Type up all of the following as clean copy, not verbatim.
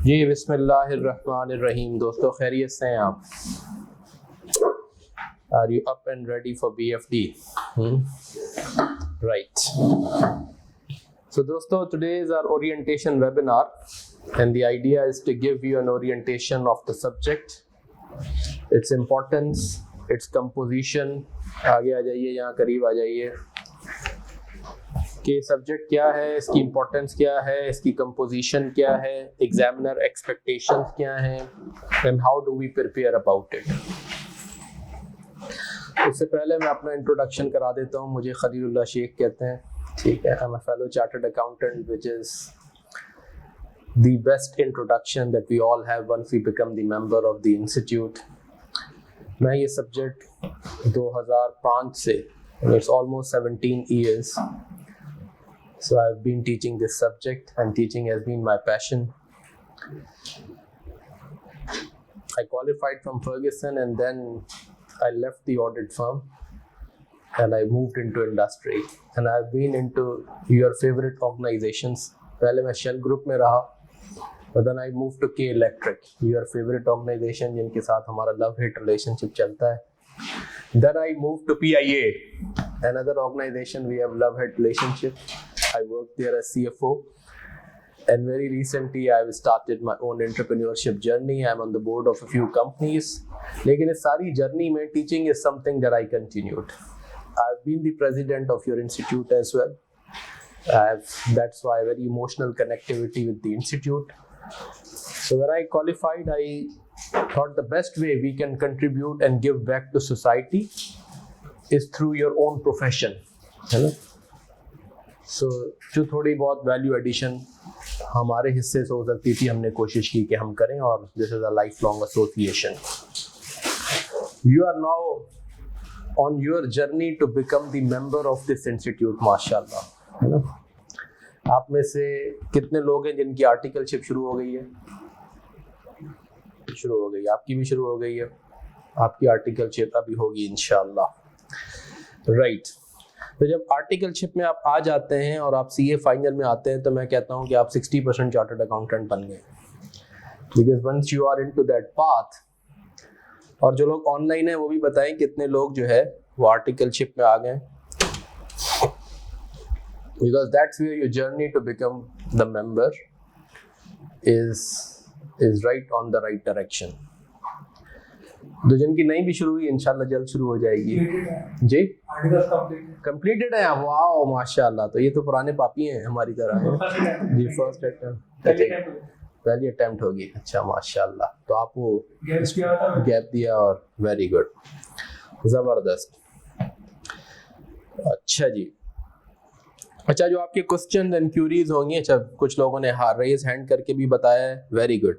जी बिस्मिल्लाहिर्रहमानिर्रहीम। दोस्तों खैरियत से हैं आप? Are you up and ready for BFD? Right. So दोस्तों, today is our orientation webinar and the idea is to give you an orientation of the subject, its importance, its composition। आगे आ जाइए, यहाँ करीब आ जाइए कि सब्जेक्ट क्या है, इसकी इम्पोर्टेंस क्या है, इसकी कंपोजिशन क्या है, एग्जामिनर एक्सपेक्टेशंस क्या हैं and how do we prepare about it. उससे पहले मैं अपना इंट्रोडक्शन करा देता हूँ। मुझे खलीलुल्लाह शेख कहते हैं, ठीक है। I am a fellow chartered accountant, which is the best introduction that we all have once we become the member of the institute। मैं ये सब्जेक्ट 2005 से, it's almost 17 years, so I've been teaching this subject and teaching has been my passion। I qualified from Ferguson and then I left the audit firm and I moved into industry and I've been into your favorite organizations। पहले मैं Shell Group में रहा, but then I moved to K Electric, your favorite organization जिनके साथ हमारा love hate relationship चलता है। Then I moved to PIA, another organization we have love hate relationship। I worked there as CFO, and very recently I've started my own entrepreneurship journey। I'm on the board of a few companies, लेकिन इस सारी journey में teaching is something that I continued। I've been the president of your institute as well। That's why very emotional connectivity with the institute। So when I qualified, I thought the best way we can contribute and give back to society is through your own profession, है ना। So जो थोड़ी बहुत value addition हमारे हिस्से से हो सकती थी, हमने कोशिश की कि हम करें, और this is a life long association. You are now on your journey to become the member of this institute, माशाल्लाह, है ना। आप में से कितने लोग हैं जिनकी आर्टिकलशिप शुरू हो गई है? शुरू हो गई, आपकी भी शुरू हो गई है। आपकी आर्टिकलशिप अभी होगी इंशाल्लाह, राइट। तो जब आर्टिकलशिप में आप आ जाते हैं और आप CA फाइनल में आते हैं, तो मैं कहता हूं कि आप 60% चार्टर्ड अकाउंटेंट बन गए, because once you are into that path. और जो लोग ऑनलाइन है वो भी बताएं कितने लोग जो है वो आर्टिकलशिप में आ गए, because that's where your journey to become the member is right on the right direction। तो जिनकी नहीं भी शुरू हुई इंशाल्लाह जल्द शुरू हो जाएगी। जी कंप्लीटेड है, वाओ माशाल्लाह। तो ये तो पुराने पापी हैं हमारी तरह हैं जी। फर्स्ट अटेम्प्ट, पहली अटेम्प्ट होगी, अच्छा माशाल्लाह। तो आप वो गैप दिया, और वेरी गुड, जबरदस्त। अच्छा जी, अच्छा जो आपके क्वेश्चन एंड क्यूरीज होंगे, अच्छा कुछ लोगों ने रेज हैंड करके भी बताया है, वेरी गुड।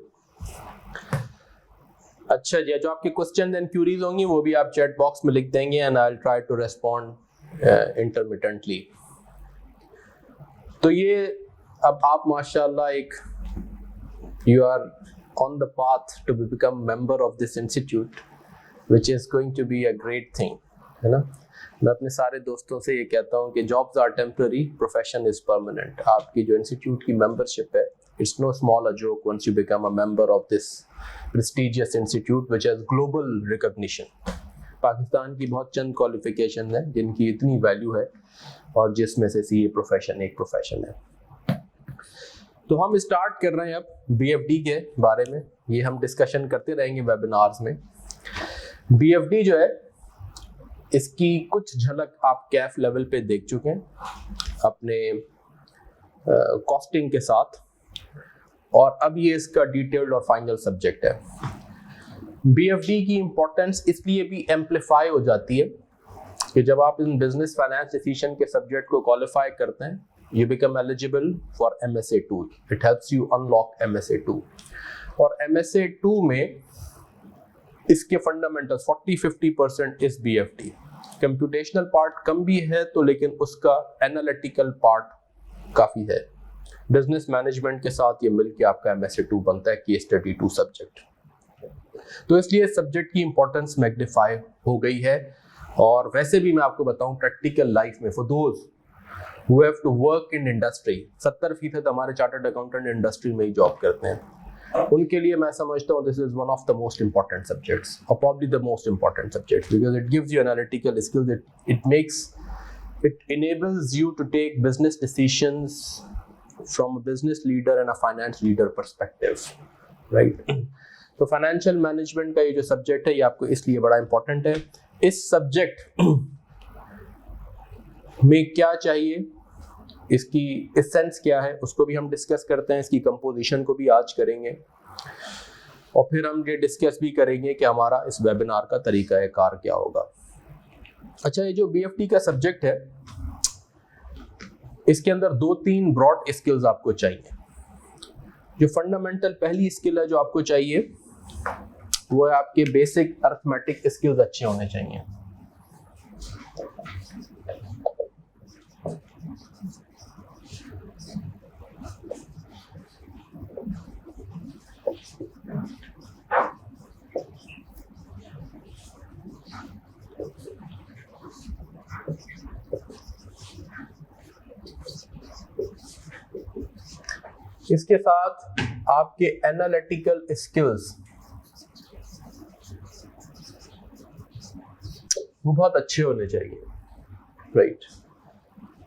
अच्छा जी, जो आपके क्वेश्चन एंड क्यूरीज होंगी वो भी आप चैट बॉक्स में लिख देंगे and I will try to respond intermittently. तो ये अब आप माशाल्लाह एक you are on the path to become member of this institute, which is going to be a great thing, है ना। मैं अपने सारे दोस्तों से ये कहता हूँ कि jobs are temporary, profession is permanent. आपकी जो इंस्टीट्यूट की मेंबरशिप है, it's no small a joke once you become a member of this prestigious institute which has global recognition. Pakistan की बहुत चंद क्वालिफिकेशन है जिनकी इतनी वैल्यू है, और जिसमें से CA प्रोफेशन एक प्रोफेशन है। तो हम स्टार्ट कर रहे हैं अब BFD के बारे में। ये हम डिस्कशन करते रहेंगे वेबिनार्स में। BFD जो है, इसकी कुछ झलक आप कैफ लेवल पे देख चुके हैं अपने कॉस्टिंग के साथ, और अब ये इसका डिटेल्ड और फाइनल सब्जेक्ट है। BFD की इंपॉर्टेंस इसलिए भी एम्पलीफाई हो जाती है कि जब आप इन बिजनेस फाइनेंस डिसीजन के सब्जेक्ट को क्वालिफाई करते हैं, you become eligible for MSA2। It helps you unlock MSA2, और MSA2 में इसके फंडामेंटल्स 40-50% इस BFD। कंप्यूटेशनल पार्ट कम भी है तो, लेकिन उसका एनालिटिकल पार्ट काफी है। बिजनेस मैनेजमेंट के साथ ये मिलके आपका MSA2 बनता है, केस स्टडी 2 सब्जेक्ट। तो इसलिए सब्जेक्ट की इंपॉर्टेंस मैग्नीफाई हो गई है। और वैसे भी मैं आपको बताऊं, प्रैक्टिकल लाइफ में for those who have to work in industry, 70% हमारे चार्टर्ड अकाउंटेंट इंडस्ट्री में ही जॉब करते हैं। उनके लिए मैं समझता हूँ this is one of the most important subjects और probably the most important subject because it gives you analytical skills, it enables you to take business decisions from a business leader and a finance leader perspective, right? तो financial management का ये जो subject है ये आपको इसलिए बड़ा important है. इस सब्जेक्ट में क्या चाहिए, इसकी एसेंस क्या है, उसको भी हम डिस्कस करते हैं. इसकी कंपोजिशन को भी आज करेंगे और फिर हम ये डिस्कस भी करेंगे कि हमारा इस वेबिनार का तरीका कार क्या होगा. अच्छा, ये जो BFT का सब्जेक्ट है इसके अंदर 2-3 ब्रॉड स्किल्स आपको चाहिए. जो फंडामेंटल पहली स्किल है जो आपको चाहिए वो है आपके बेसिक अरिथमेटिक स्किल्स अच्छे होने चाहिए. इसके साथ आपके एनालिटिकल स्किल्स वो बहुत अच्छे होने चाहिए, right.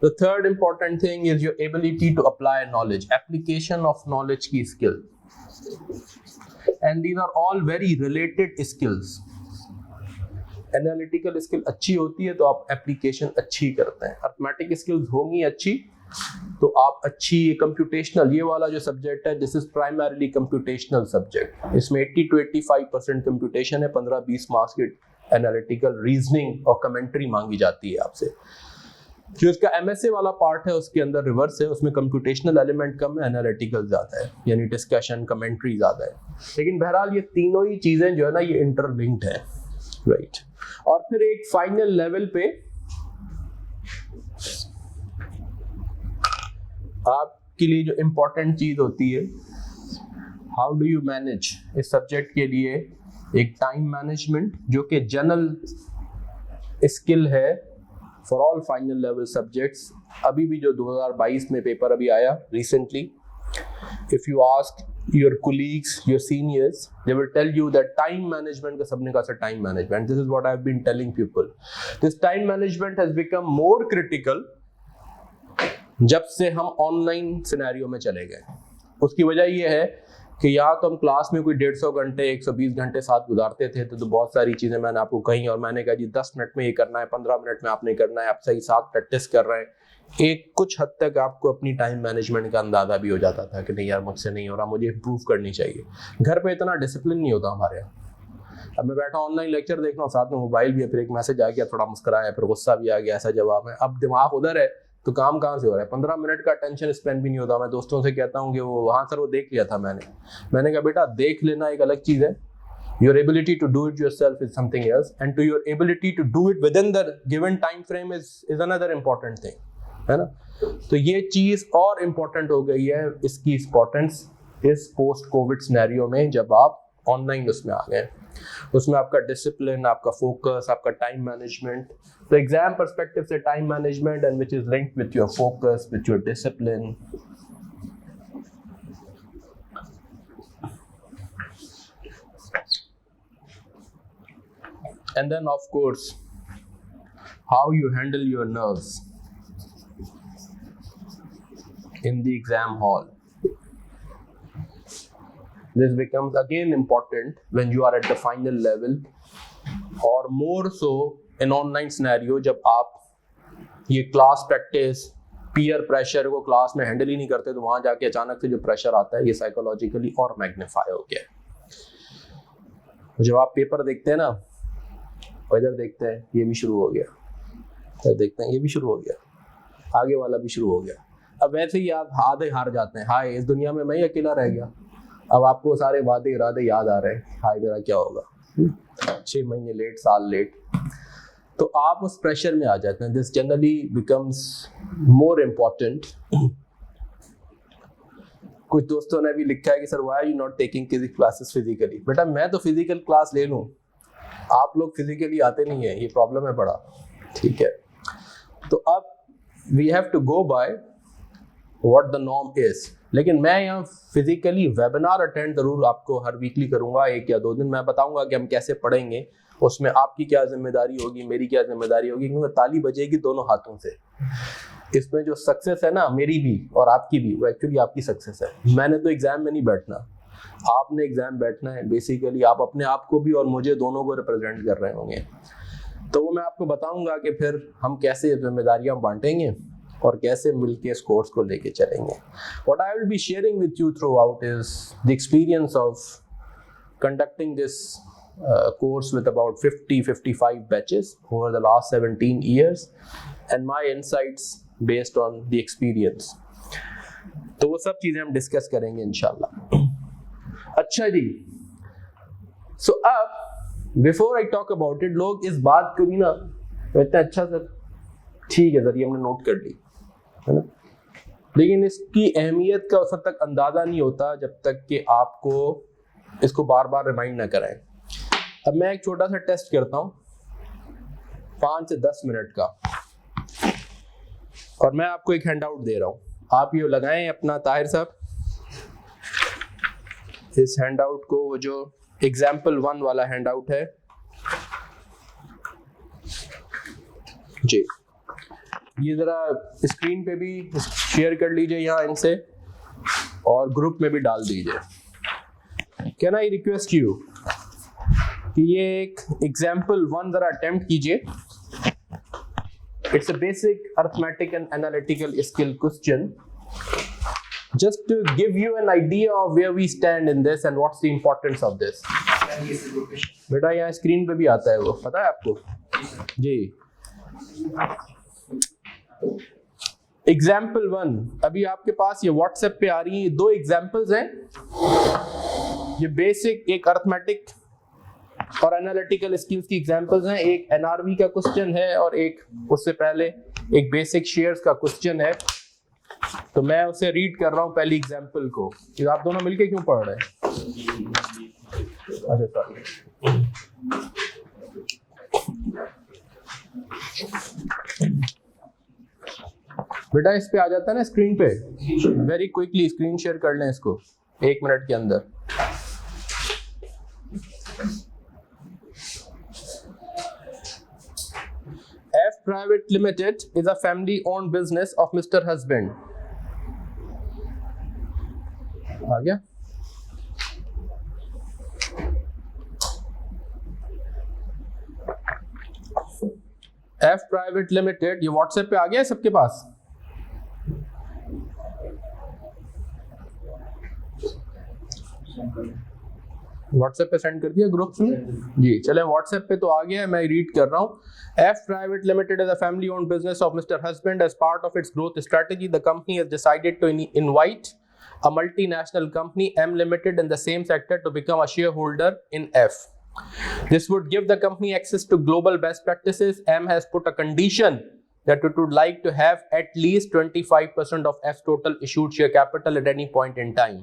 The third important thing is your ability to apply knowledge, application of knowledge की skill, and these are all very related skills. Analytical skill अच्छी होती है तो आप एप्लीकेशन अच्छी करते हैं. अरिथमेटिक स्किल्स होंगी अच्छी तो आप अच्छी. कंप्यूटेशनल ये वाला जो सब्जेक्ट है this is primarily computational subject. इसमें 80 to 85% कंप्यूटेशन है, 15-20 मार्क्स की एनालिटिकल रीजनिंग और कमेंट्री मांगी जाती है आपसे. जो इसका MSA वाला पार्ट है उसके अंदर रिवर्स है, उसमें कंप्यूटेशनल एलिमेंट कम है, एनालिटिकल ज्यादा है, यानी डिस्कशन कमेंट्री ज्यादा है. लेकिन बहरहाल ये तीनों ही चीजें जो है ना ये इंटरलिंक्ड है, राइट. और फिर एक फाइनल लेवल पे आपके लिए जो इम्पोर्टेंट चीज होती है, हाउ डू यू मैनेज. इस सब्जेक्ट के लिए एक टाइम मैनेजमेंट जो कि जनरल स्किल है for all final level subjects. अभी भी जो 2022 में पेपर अभी आया recently, if you ask your colleagues, your seniors, they will tell you that time management का सबने कहा time management. This is what I have been telling people. This time management has become more critical जब से हम online scenario में चले गए. उसकी वजह ये है कि यहाँ तो हम क्लास में कोई 150 घंटे 120 घंटे साथ गुजारते थे तो बहुत सारी चीज़ें मैंने आपको कही और मैंने कहा जी 10 मिनट में ये करना है, 15 मिनट में आपने करना है, आप सही साथ प्रैक्टिस कर रहे हैं. एक कुछ हद तक आपको अपनी टाइम मैनेजमेंट का अंदाजा भी हो जाता था कि नहीं यार मुझसे नहीं हो रहा, मुझे इम्प्रूव करनी चाहिए. घर पे इतना डिसिप्लिन नहीं होता हमारे यहाँ. अब मैं बैठा ऑनलाइन लेक्चर देख रहा हूँ, साथ में मोबाइल भी है, फिर एक मैसेज आ गया, थोड़ा मुस्कुराया, फिर गुस्सा भी आ गया, ऐसा जवाब है. अब दिमाग उधर है तो काम कहाँ से हो रहा है. 15 मिनट का अटेंशन स्पेन भी नहीं होता. मैं दोस्तों से कहता हूँ कि वो वहाँ सर वो देख लिया था मैंने कहा बेटा देख लेना एक अलग चीज़ है, your ability to do it yourself is something else, and to your ability to do it within the given time frame is another important thing, है ना. तो ये चीज़ और इम्पोर्टेंट हो गई है. इसकी इम्पोर्टेंस इस पोस्ट कोविड सिनेरियो में जब आप ऑनलाइन उसमें आ गए, उसमें आपका डिसिप्लिन, आपका फोकस, आपका टाइम मैनेजमेंट. तो एग्जाम पर्सपेक्टिव से time management and which is linked with your focus, with your discipline. And then of course how you handle your nerves in the exam hall. This becomes again important when you are at the final level, or more so in online scenario जब आप ये class practice peer pressure को class में handle ही नहीं करते तो वहां जाके अचानक से जो प्रेशर आता है ये साइकोलॉजिकली और मैग्नीफाई हो गया. जब आप पेपर देखते हैं ना, इधर देखते हैं ये भी शुरू हो गया, इधर देखते हैं ये भी शुरू हो गया, आगे वाला भी शुरू हो गया. अब वैसे ही आप आधे हार जाते हैं, हाय इस दुनिया में मैं ही अकेला रह गया. अब आपको सारे वादे इरादे याद आ रहे हैं, हाय मेरा क्या होगा, 6 महीने लेट, साल लेट. तो आप उस प्रेशर में आ जाते हैं. This generally becomes more important. कुछ दोस्तों ने भी लिखा है कि sir why are you not taking physics classes physically. बेटा मैं तो फिजिकल क्लास ले लूँ, आप लोग फिजिकली आते नहीं है, ये प्रॉब्लम है बड़ा. ठीक है, तो अब we have to go by what the norm is. लेकिन मैं यहाँ फिजिकली वेबिनार अटेंड जरूर आपको हर वीकली करूंगा, 1 या 2 दिन मैं बताऊंगा कि हम कैसे पढ़ेंगे, उसमें आपकी क्या जिम्मेदारी होगी, मेरी क्या जिम्मेदारी होगी, क्योंकि ताली बजेगी दोनों हाथों से। इसमें जो सक्सेस है ना, मेरी भी और आपकी भी, वो एक्चुअली आपकी सक्सेस है। मैंने तो एग्जाम में नहीं बैठना, आपने एग्जाम बैठना है। बेसिकली आप अपने आप को भी और मुझे दोनों को रिप्रेजेंट कर रहे होंगे, तो वो मैं आपको बताऊंगा कि फिर हम कैसे जिम्मेदारियां बांटेंगे और कैसे मिलके इस कोर्स को लेके चलेंगे। What I will be sharing with you throughout is the experience of conducting this course with about 50-55 batches over the last 17 years and my insights based on the experience. तो वो सब चीजें हम डिस्कस करेंगे इंशाल्लाह। अच्छा जी, सो अब before I talk about it, लोग इस बात को भी ना कहते हैं अच्छा सर ठीक है सर ये हमने नोट कर ली, है ना, लेकिन इसकी अहमियत का उस वक्त तक अंदाजा नहीं होता जब तक कि आपको इसको बार बार रिमाइंड ना कराएं। अब मैं एक छोटा सा टेस्ट करता हूं 5 से 10 मिनट का, और मैं आपको एक हैंड आउट दे रहा हूं, आप ये लगाएं अपना ताहिर साहब इस हैंड आउट को, वो जो एग्जाम्पल 1 वाला हैंड आउट है जी, ये जरा स्क्रीन पे भी शेयर कर लीजिए यहाँ इनसे और ग्रुप में भी डाल दीजिए। कैन आई रिक्वेस्ट यू कि ये एक एग्जाम्पल 1 जरा अटेम्प्ट कीजिए। It's a basic arithmetic and analytical skill question, just to give you an idea of where we stand in this and what's the importance of this. बेटा यहाँ screen पे भी आता है, वो पता है आपको जी। एग्जाम्पल 1 अभी आपके पास ये व्हाट्सएप पे आ रही है, 2 एग्जाम्पल्स हैं। ये बेसिक एक अरिथमेटिक और एनालिटिकल स्किल्स की एग्जाम्पल्स हैं, एक एनआरवी का क्वेश्चन है और एक उससे पहले एक बेसिक शेयर्स का क्वेश्चन है। तो मैं उसे रीड कर रहा हूं पहली एग्जाम्पल को। आप दोनों मिलके क्यों पढ़ रहे हैं? अच्छा सॉरी, बेटा इस पे आ जाता है ना स्क्रीन पे, वेरी क्विकली स्क्रीन शेयर कर लें इसको 1 मिनट के अंदर। F Private Limited is a family-owned business of Mr. Husband. आ गया? F Private Limited, ये WhatsApp पे आ गया है सबके पास? व्हाट्सएप पे सेंड कर दिया ग्रुप में जी। चले व्हाट्सएप पे तो आ गया है, मैं रीड कर रहा हूँ। F Private Limited is a family-owned business of Mr. Husband. As part of its growth strategy, the company has decided to invite a multinational company, M Limited, in the same sector to become a shareholder in F. This would give the company access to global best practices. M has put a condition that it would like to have at least 25% of F's total issued share capital at any point in time.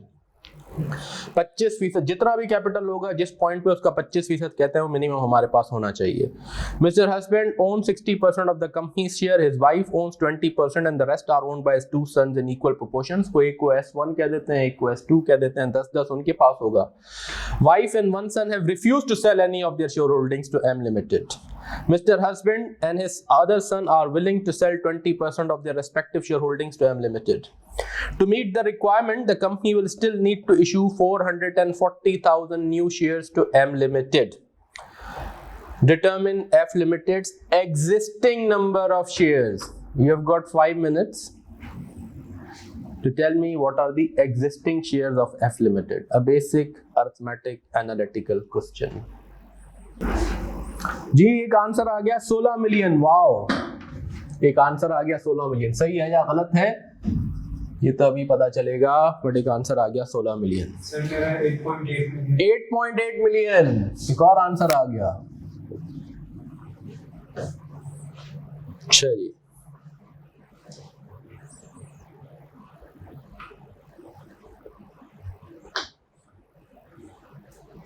25%, जितना भी capital होगा जिस point पे उसका 25% कहते हैं वो minimum हमारे पास होना चाहिए। Mr. Husband owns 60% of the company's share, his wife owns 20% and the rest are owned by his 2 sons in equal proportions. को एक को S1 कह देते हैं, एक को S2 कह देते हैं, 10-10 उनके पास होगा। Wife and 1 son have refused to sell any of their shareholdings to M Limited. Mr. Husband and his other son are willing to sell 20% of their respective shareholdings to M Limited. To meet the requirement, the company will still need to issue 440,000 new shares to M Limited. Determine F Limited's existing number of shares. You have got 5 minutes to tell me what are the existing shares of F Limited. A basic arithmetic analytical question. जी एक answer आ गया 16 million. Wow, एक answer आ गया 16 million. सही है या गलत है ये तो अभी पता चलेगा, बट एक आंसर आ गया 16 मिलियन। सर कह रहा है 8.8 मिलियन। एक और आंसर आ गया। चलिए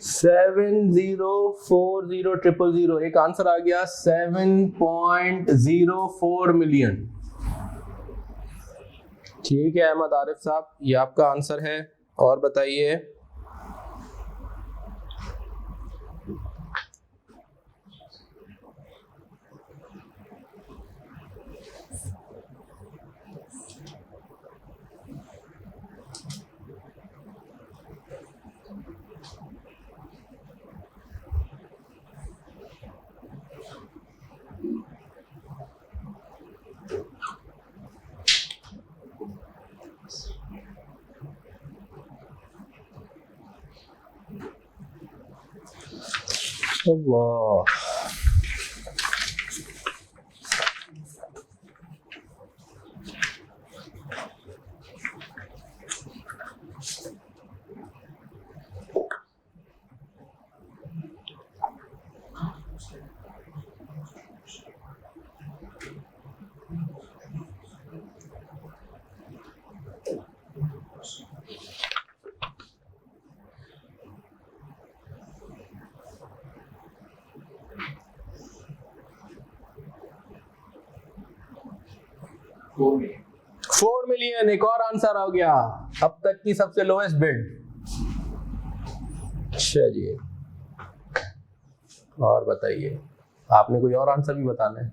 7040000, एक आंसर आ गया 7.04 मिलियन। ठीक है अहमद आरिफ साहब, ये आपका आंसर है। और बताइए। अल्लाह, $4 मिलियन एक और आंसर हो गया, अब तक की सबसे लोएस्ट बिड। अच्छा जी, और बताइए, आपने कोई और आंसर भी बताना है?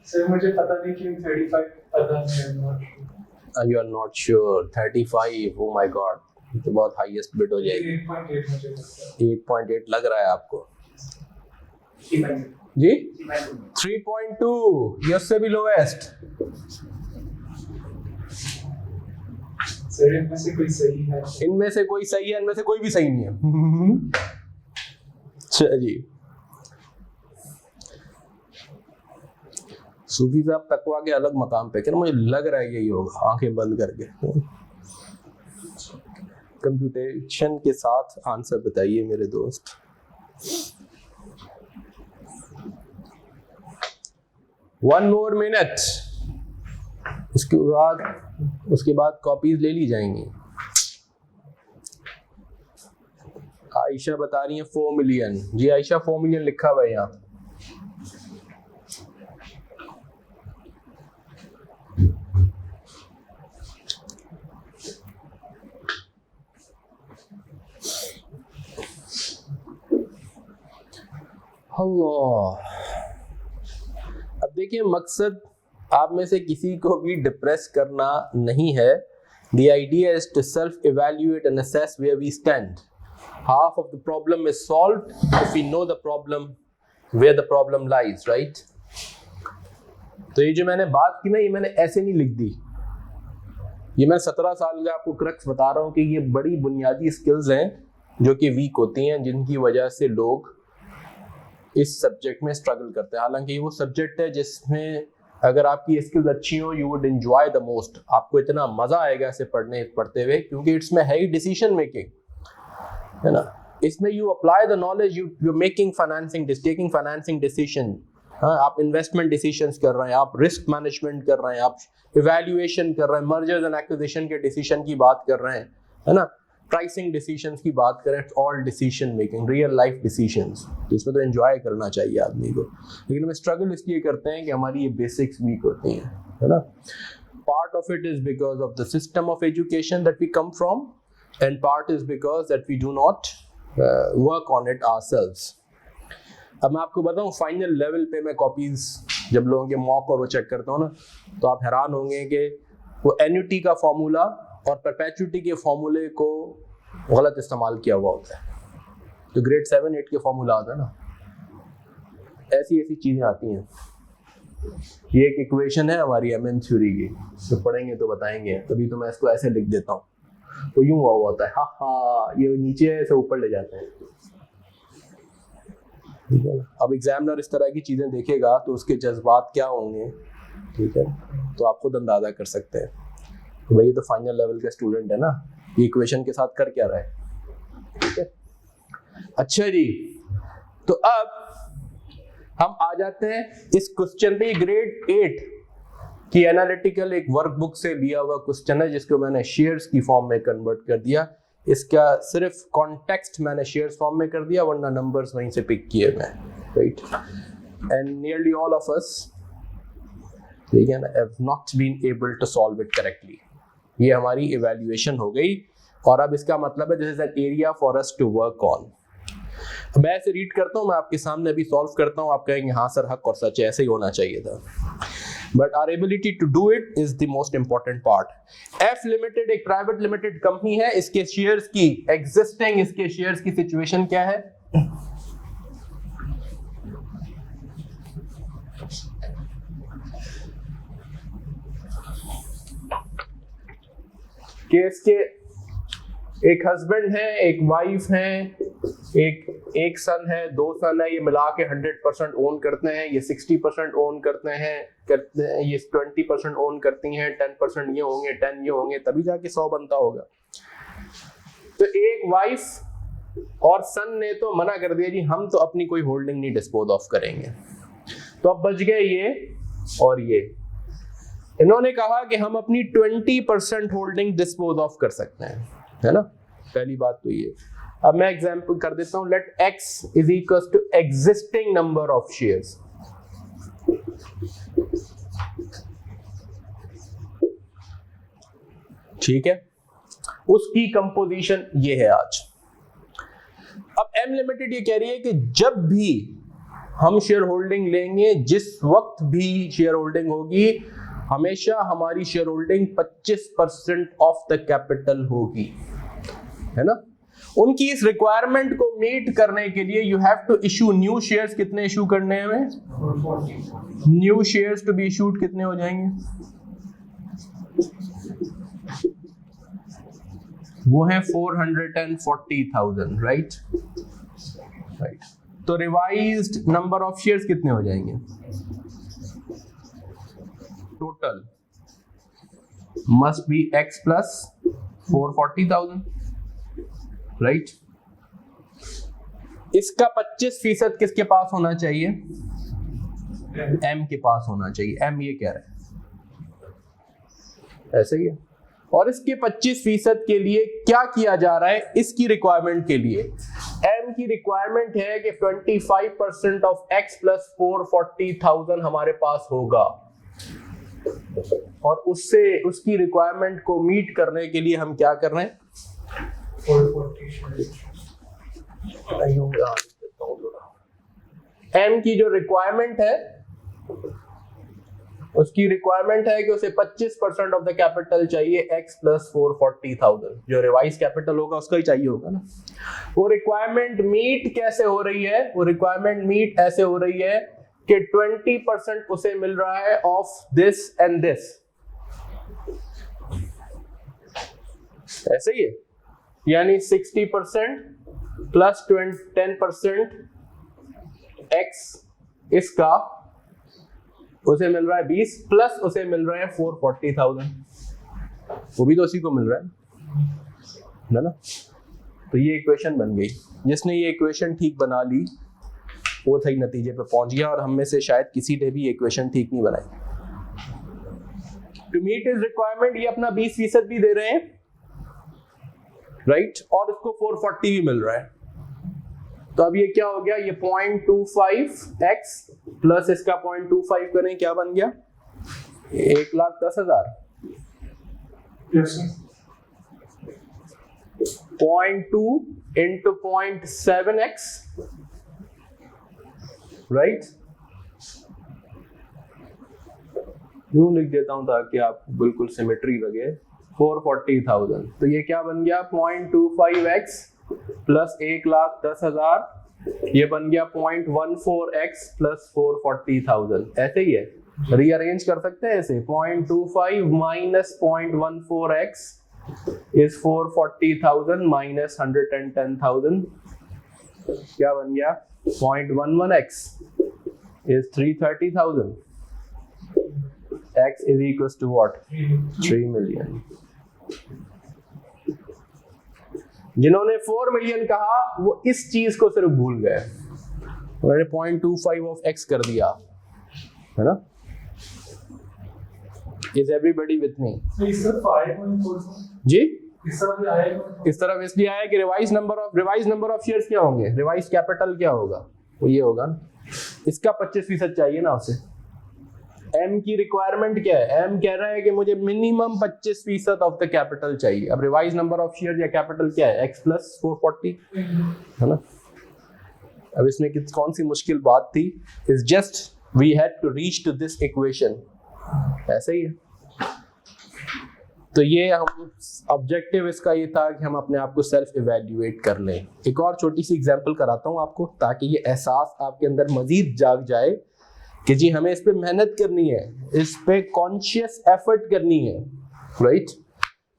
सर मुझे पता नहीं कि 35 पता है। You are not sure? 35, oh my god, ये तो बहुत हाईएस्ट बिड हो जाएगी। 8.8 मुझे लगता है। 8.8 लग रहा है आपको जी? 3.2, ये उससे भी लोएस्ट। सर इनमें से कोई सही है? इनमें से कोई सही है, इनमें से कोई भी सही नहीं है। अच्छा जी, सूफी साहब तकवा के अलग मकाम पे, क्या मुझे लग रहा है यही होगा, आंखें बंद करके। कंप्यूटेशन के साथ आंसर बताइए मेरे दोस्त। वन मोर मिनट, उसके बाद कॉपीज ले ली जाएंगी। आयशा बता रही है 4 मिलियन। जी आयशा, 4 मिलियन लिखा हुआ है यहाँ। अल्लाह, अब देखिए, मकसद आप में से किसी को भी डिप्रेस करना नहीं है। The idea is to self-evaluate and assess where we stand. Half of the problem is solved if we know the problem, where the problem lies, right? तो ये जो मैंने बात की ना, ये मैंने ऐसे नहीं लिख दी। ये मैं 17 साल का आपको क्रक्स बता रहा हूँ कि ये बड़ी बुनियादी स्किल्स हैं जो कि वीक होती हैं, जिनकी वजह से लोग इस सब्जेक्ट में स्ट्रगल करते हैं। हालांकि ये वो सब्जेक्ट है जिसमें अगर आपकी स्किल्स अच्छी हो, you would enjoy the most. आपको इतना मजा आएगा इसे पढ़ते हुए, क्योंकि इसमें है ही डिसीजन मेकिंग, है ना। इसमें you apply the knowledge, you making financing, taking financing decision. हाँ, आप इन्वेस्टमेंट डिसीजंस कर रहे हैं, आप रिस्क मैनेजमेंट कर रहे हैं, आप इवैल्यूएशन कर रहे हैं, मर्जर्स एंड एक्विजिशन के डिसीजन की बात कर रहे हैं, है ना, प्राइसिंग डिसीजंस की बात करें, all decision making, real life decisions. इसमें तो एंजॉय करना चाहिए आदमी को, लेकिन हम स्ट्रगल इसलिए करते हैं कि हमारी ये बेसिक्स वीक होती हैं, है ना। Part of it is because of the system of education that we come from, and part is because that we do not work on it ourselves. अब मैं आपको बताऊं, फाइनल लेवल पे मैं कॉपीज जब लोगों के मॉक और वो चेक करता हूँ ना, तो आप हैरान होंगे कि वो एन्युटी का फॉर्मूला और परपेचुइटी के फॉर्मूले को गलत इस्तेमाल किया हुआ होता है। जो ग्रेड 7-8 के फॉर्मूला होता है ना, ऐसी ऐसी चीजें आती हैं। ये एक इक्वेशन है हमारी एमएन थ्योरी की, तो पढ़ेंगे तो बताएंगे, तभी तो मैं इसको ऐसे लिख देता हूँ। तो यूं हुआ होता है, हा हा, ये नीचे से ऊपर ले जाते हैं, ठीक है। अब एग्जामिनर इस तरह की चीजें देखेगा तो उसके जज्बात क्या होंगे, ठीक है, तो आप खुद अंदाजा कर सकते हैं कि भाई ये तो फाइनल लेवल का स्टूडेंट है ना, ये इक्वेशन के साथ कर क्या रहा है, ठीक है। अच्छा जी, तो अब हम आ जाते हैं इस क्वेश्चन पे। ग्रेड 8 की एनालिटिकल एक वर्कबुक से लिया हुआ क्वेश्चन है, जिसको मैंने शेयर्स की फॉर्म में कन्वर्ट कर दिया। इसका सिर्फ कॉन्टेक्स्ट मैंने शेयर्स फॉर्म में कर दिया, वरना नंबर्स वहीं से पिक किए मैं, right. And nearly all of us, ठीक है ना, have not been able to solve it correctly. ये हमारी इवैल्यूएशन हो गई, और अब इसका मतलब है this is an area for us to work on. मैं ऐसे रीड करता हूँ, मैं आपके सामने अभी सॉल्व करता हूँ, आप कहेंगे हाँ सर हक और सच है, ऐसे ही होना चाहिए था, but our ability to do it is the most important part. F limited एक प्राइवेट लिमिटेड कंपनी है, इसके शेयर्स की एग्जिस्टिंग, इसके शेयर्स की सिचुएशन क्या है? कि इसके एक हस्बैंड है, एक वाइफ है, एक सन है, 2 सन है, ये मिला के 100% ओन करते हैं, ये 60% ओन करते हैं, ये 20% ओन करती हैं, 10% ये होंगे, 10 ये होंगे, तभी जाके 100 बनता होगा। तो एक वाइफ और सन ने तो मना कर दिया जी हम तो अपनी कोई होल्डिंग नहीं डिस्पोज ऑफ करेंगे, तो अब बच गए ये और ये। इन्होंने कहा कि हम अपनी 20% होल्डिंग डिस्पोज ऑफ कर सकते हैं, है ना, पहली बात तो ये। अब मैं एग्जांपल कर देता हूं, let x is equal to existing number of shares. ठीक है, उसकी कंपोजिशन ये है आज। अब M लिमिटेड ये कह रही है कि जब भी हम शेयर होल्डिंग लेंगे, जिस वक्त भी शेयर होल्डिंग होगी, हमेशा हमारी share holding 25% of the capital होगी, है ना। उनकी इस रिक्वायरमेंट को मीट करने के लिए you have to issue new shares. कितने इशू करने हैं हमें? New shares to be issued कितने हो जाएंगे? वो है 440,000, राइट। तो रिवाइज्ड नंबर ऑफ शेयर्स कितने हो जाएंगे? Total must be x plus 440,000, right. इसका 25% किसके पास होना चाहिए? M के पास होना चाहिए। M ये कह रहा है, ऐसे ही है। और इसके 25% के लिए क्या किया जा रहा है? इसकी रिक्वायरमेंट के लिए M की रिक्वायरमेंट है कि 25% ऑफ x प्लस 440,000 हमारे पास होगा, और उससे उसकी रिक्वायरमेंट को मीट करने के लिए हम क्या कर रहे हैं? M की जो रिक्वायरमेंट है, उसकी रिक्वायरमेंट है कि उसे 25% ऑफ द कैपिटल चाहिए x प्लस 440,000, जो रिवाइज कैपिटल होगा उसका ही चाहिए होगा ना। वो रिक्वायरमेंट मीट कैसे हो रही है? वो रिक्वायरमेंट मीट ऐसे हो रही है कि 20% उसे मिल रहा है ऑफ दिस एंड दिस, ऐसे ही है, यानी 60% प्लस 10% x इसका उसे मिल रहा है 20, प्लस उसे मिल रहा है 440,000, वो भी तो उसी को मिल रहा है ना। तो ये इक्वेशन बन गई। जिसने ये इक्वेशन ठीक बना ली वो सही नतीजे पे पहुंच गया, और हम में से शायद किसी ने भी इक्वेशन ठीक नहीं बनाई। टू मीट इज रिक्वायरमेंट ये अपना 20% भी दे रहे हैं, राइट, और इसको 440 भी मिल रहा है। तो अब ये क्या हो गया? ये 0.25x प्लस इसका 0.25 करें, क्या बन गया? 1,10,000। 0.2 into 0.7x, राइट। यूं लिख देता हूं ताकि आपको बिल्कुल सिमेट्री लगे। 440,000, तो ये क्या बन गया? 0.25x प्लस 1,10,000, ये बन गया 0.14x प्लस 440,000। ऐसे ही है, रीअरेंज कर सकते हैं ऐसे। 0.25 माइनस 0.14x इज 440,000 माइनस 110,000, क्या बन गया? 0.11x is 330,000. X is equals to what? 3 million. जिन्होंने 4 मिलियन कहा वो इस चीज को सिर्फ भूल गए, उन्होंने 0.25 ऑफ x कर दिया, है ना। Is everybody with me? जी इस तरफ इसलिए आया कि रिवाइज नंबर ऑफ शेयर्स क्या होंगे? रिवाइज कैपिटल क्या होगा? वो ये होगा ना, इसका 25% चाहिए ना उसे, एम की रिक्वायरमेंट क्या है? एम कह रहा है कि मुझे मिनिमम 25% ऑफ द कैपिटल चाहिए. अब रिवाइज नंबर ऑफ शेयर या कैपिटल क्या है? x प्लस 440 है ना. अब इसमें कौन सी मुश्किल बात थी? Is just we had to reach to this equation. ऐसे ही है. तो ये हम ऑब्जेक्टिव इसका ये था कि हम अपने आप को सेल्फ इवैल्यूएट कर लें. एक और छोटी सी एग्जांपल कराता हूँ आपको, ताकि ये एहसास आपके अंदर मजीद जाग जाए कि जी हमें इस पे मेहनत करनी है, इस पे कॉन्शियस एफर्ट करनी है. Right.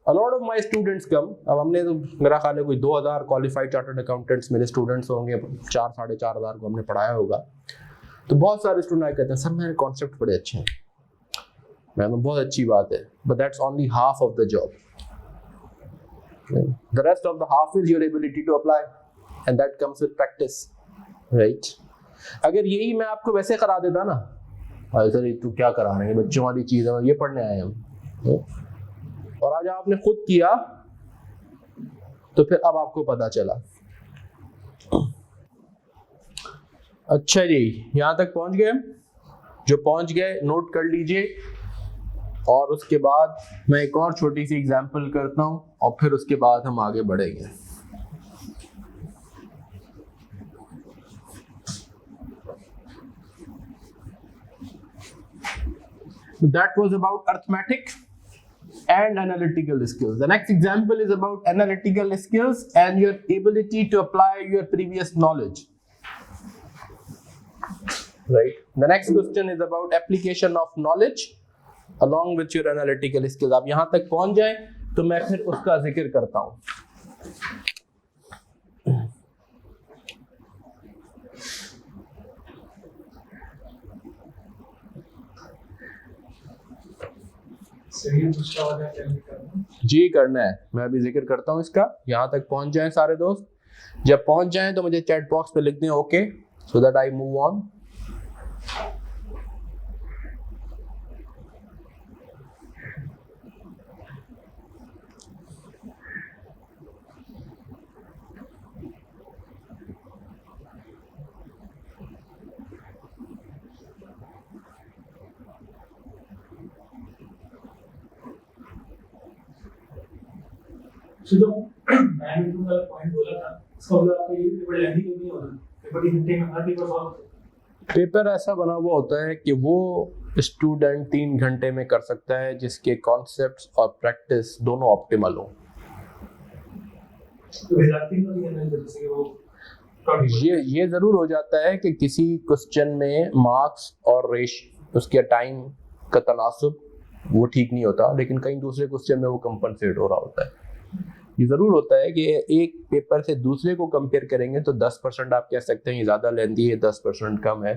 A lot of my students come. अब हमने तो मेरा ख्याल है कोई 2000 क्वालिफाइड चार्टर्ड अकाउंटेंट्स मेरे स्टूडेंट्स होंगे, 4-4,500 को हमने पढ़ाया होगा. तो बहुत सारे स्टूडेंट आए कहते हैं सर मेरे कॉन्सेप्ट बड़े अच्छे हैं. मैं बहुत अच्छी बात है, but that's only half of the job. The rest of the half is your ability to apply, and that comes with practice. Right. अगर यही मैं आपको वैसे करा देता ना, सर तू क्या करा रहे हैं, बच्चों वाली चीज है, ये पढ़ने आए हम, और आज आपने खुद किया तो फिर अब आपको पता चला. अच्छा जी, यहां तक पहुंच गए. जो पहुंच गए नोट कर लीजिए, और उसके बाद मैं एक और छोटी सी एग्जांपल करता हूं, और फिर उसके बाद हम आगे बढ़ेंगे. That was about arithmetic and analytical skills. The next example is about analytical skills and your ability to apply your previous knowledge. Right. The next question is about application of knowledge along with your analytical skills. आप यहाँ तक पहुँच जाए तो मैं फिर उसका जिक्र करता हूँ. जी करना है, मैं अभी जिक्र करता हूँ इसका. यहाँ तक पहुँच जाएं सारे दोस्त. जब पहुँच जाएं तो मुझे चैट बॉक्स पे लिख दें okay, so that I move on. तो मैंने जो पॉइंट बोला था उसका मतलब आपको ये पेपर लेंदी क्यों नहीं होता? पेपर 3 घंटे में हर पेपर सॉल्व. पेपर ऐसा बना हुआ होता है कि वो स्टूडेंट 3 घंटे में कर सकता है जिसके कॉन्सेप्ट्स और प्रैक्टिस दोनों ऑप्टिमल हो. तो विद्यार्थी को नहीं करना जैसे कि वो ये जरूर हो जाता है कि किसी क्वेश्चन में मार्क्स और उसके टाइम का तनासुब वो ठीक नहीं होता, लेकिन कहीं दूसरे क्वेश्चन में वो कंपनसेट हो रहा होता है. ये जरूर होता है कि एक पेपर से दूसरे को कंपेयर करेंगे तो 10% आप कह सकते हैं ये ज़्यादा लेंदी है, 10% कम है.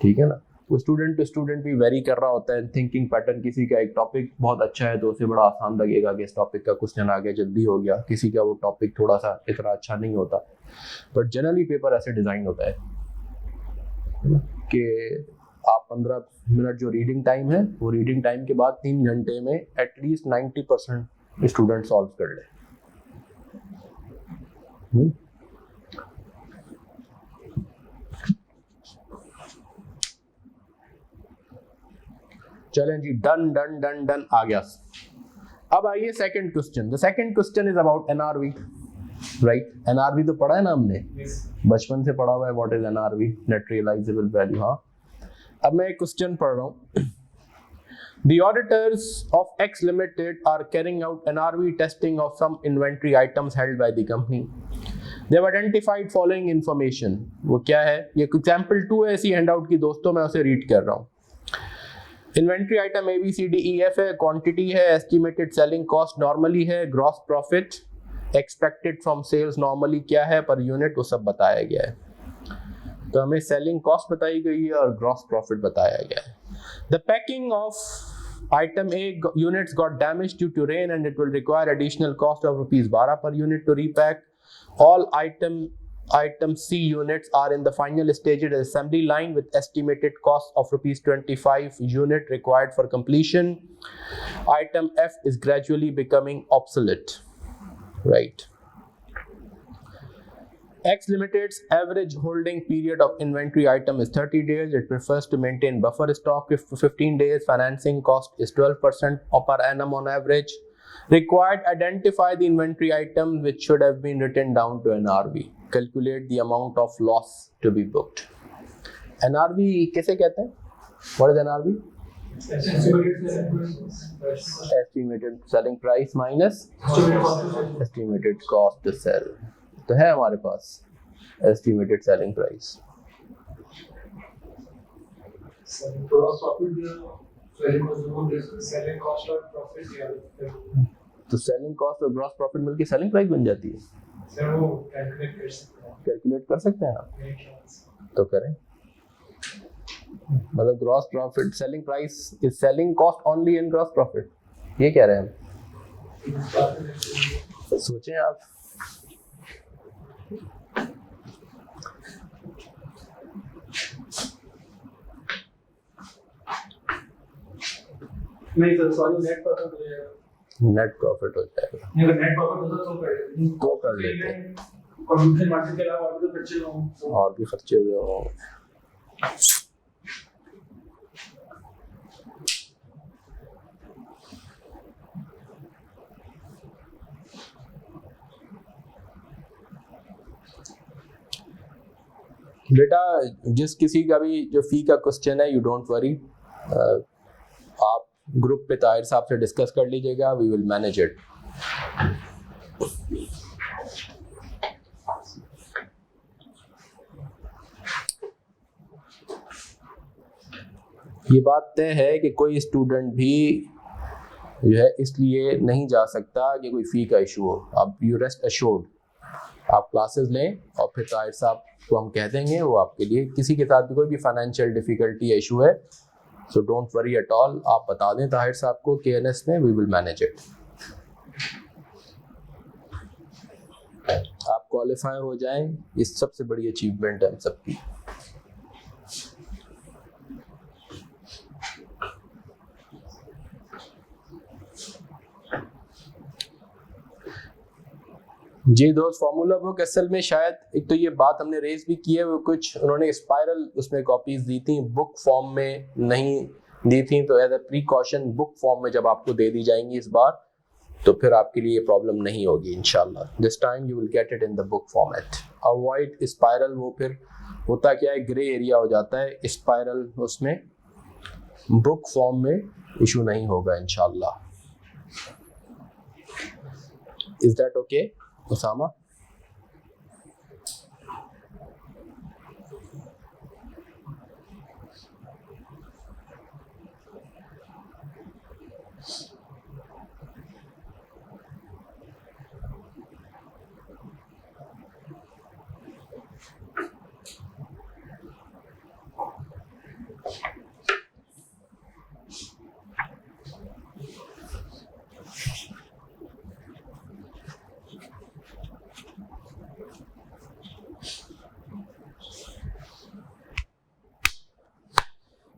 ठीक है ना. वो स्टूडेंट टू स्टूडेंट भी वेरी कर रहा होता है. थिंकिंग पैटर्न, किसी का एक टॉपिक बहुत अच्छा है तो उसे बड़ा आसान लगेगा कि इस टॉपिक का क्वेश्चन आ गया, जल्दी हो गया. किसी का वो टॉपिक थोड़ा सा इतना अच्छा नहीं होता. बट जनरली पेपर ऐसे डिज़ाइन होता है कि आप 15 मिनट जो रीडिंग टाइम है, वो रीडिंग टाइम के बाद 3 घंटे में एटलीस्ट 90% स्टूडेंट सॉल्व कर ले. चलें जी, डन डन डन डन आ गया. अब आइए second question. The second question is about NRV. Right. NRV तो पढ़ा है ना हमने, बचपन से पढ़ा हुआ है. What is NRV? Net realisable value. हाँ. अब मैं एक क्वेश्चन पढ़ रहा हूँ. The auditors of X Limited are carrying out NRV testing of some inventory items held by the company. They have identified following information. वो क्या है? ये example 2 है इसी handout की दोस्तों, मैं उसे read कर रहा हूँ. Inventory item A B C D E F है, quantity है, estimated selling cost normally है, gross profit expected from sales normally क्या है per unit, वो सब बताया गया है. तो हमें selling cost बताई गई है और gross profit बताया गया है. The packing of item A units got damaged due to rain and it will require additional cost of ₹12 per unit to repack. All item C units are in the final stages of assembly line with estimated cost of ₹25 unit required for completion. Item F is gradually becoming obsolete. Right. X Limited's average holding period of inventory item is 30 days. It prefers to maintain buffer stock for 15 days. Financing cost is 12% per annum on average. Required, identify the inventory item which should have been written down to NRV. Calculate the amount of loss to be booked. NRV कैसे कहते हैं? What is NRV? Estimated selling price minus estimated cost to sell. तो है हमारे पास estimated selling price. तो selling cost और gross profit मिलके selling price बन जाती है. कैलकुलेट कर सकते हैं आप? तो करें. मतलब gross profit selling price is selling cost only in gross profit. ये कह रहे हैं हम. सोचें आप. नहीं सर, सॉरी, नेट प्रॉफिट हो जाएगा. नेट प्रॉफिट हो जाएगा. नहीं, अगर नेट प्रॉफिट होता तो कर लेते हैं. और दूसरे मार्जिन के अलावा और भी खर्चे हों. और भी खर्चे हुए हों. बेटा जिस किसी का भी जो फी का क्वेश्चन है, यू डोंट वरी, आप ग्रुप पे ताहिर साहब से डिस्कस कर लीजिएगा. We will manage it. ये बात तय है कि कोई स्टूडेंट भी जो है इसलिए नहीं जा सकता कि कोई फ़ी का इशू हो. आप यू रेस्ट अश्योर्ड, आप क्लासेस लें और फिर ताहिर साहब को हम कह देंगे वो आपके लिए, किसी के साथ भी कोई भी फाइनेंशियल डिफ़िकल्टी या इशू है, so don't worry at all. आप बता दें ताहिर साहब को KNS में, वी विल मैनेज इट. आप क्वालिफाई हो जाएं, ये सबसे बड़ी अचीवमेंट है हम सबकी. जी दोस्त, फार्मूला बुक असल में शायद एक तो ये बात हमने रेज भी की है, वो कुछ उन्होंने स्पाइरल उसमें कॉपीज दी थी, बुक फॉर्म में नहीं दी थी. तो as a precaution book form में जब आपको दे दी जाएंगी इस बार, तो फिर आपके लिए प्रॉब्लम नहीं होगी इंशाल्लाह. This time you will get it in the book format. Avoid spiral, वो फिर होता क्या है, ग्रे एरिया हो जाता है. स्पाइरल उसमें बुक फॉर्म में इशू नहीं होगा इंशाल्लाह. Is that okay Usama?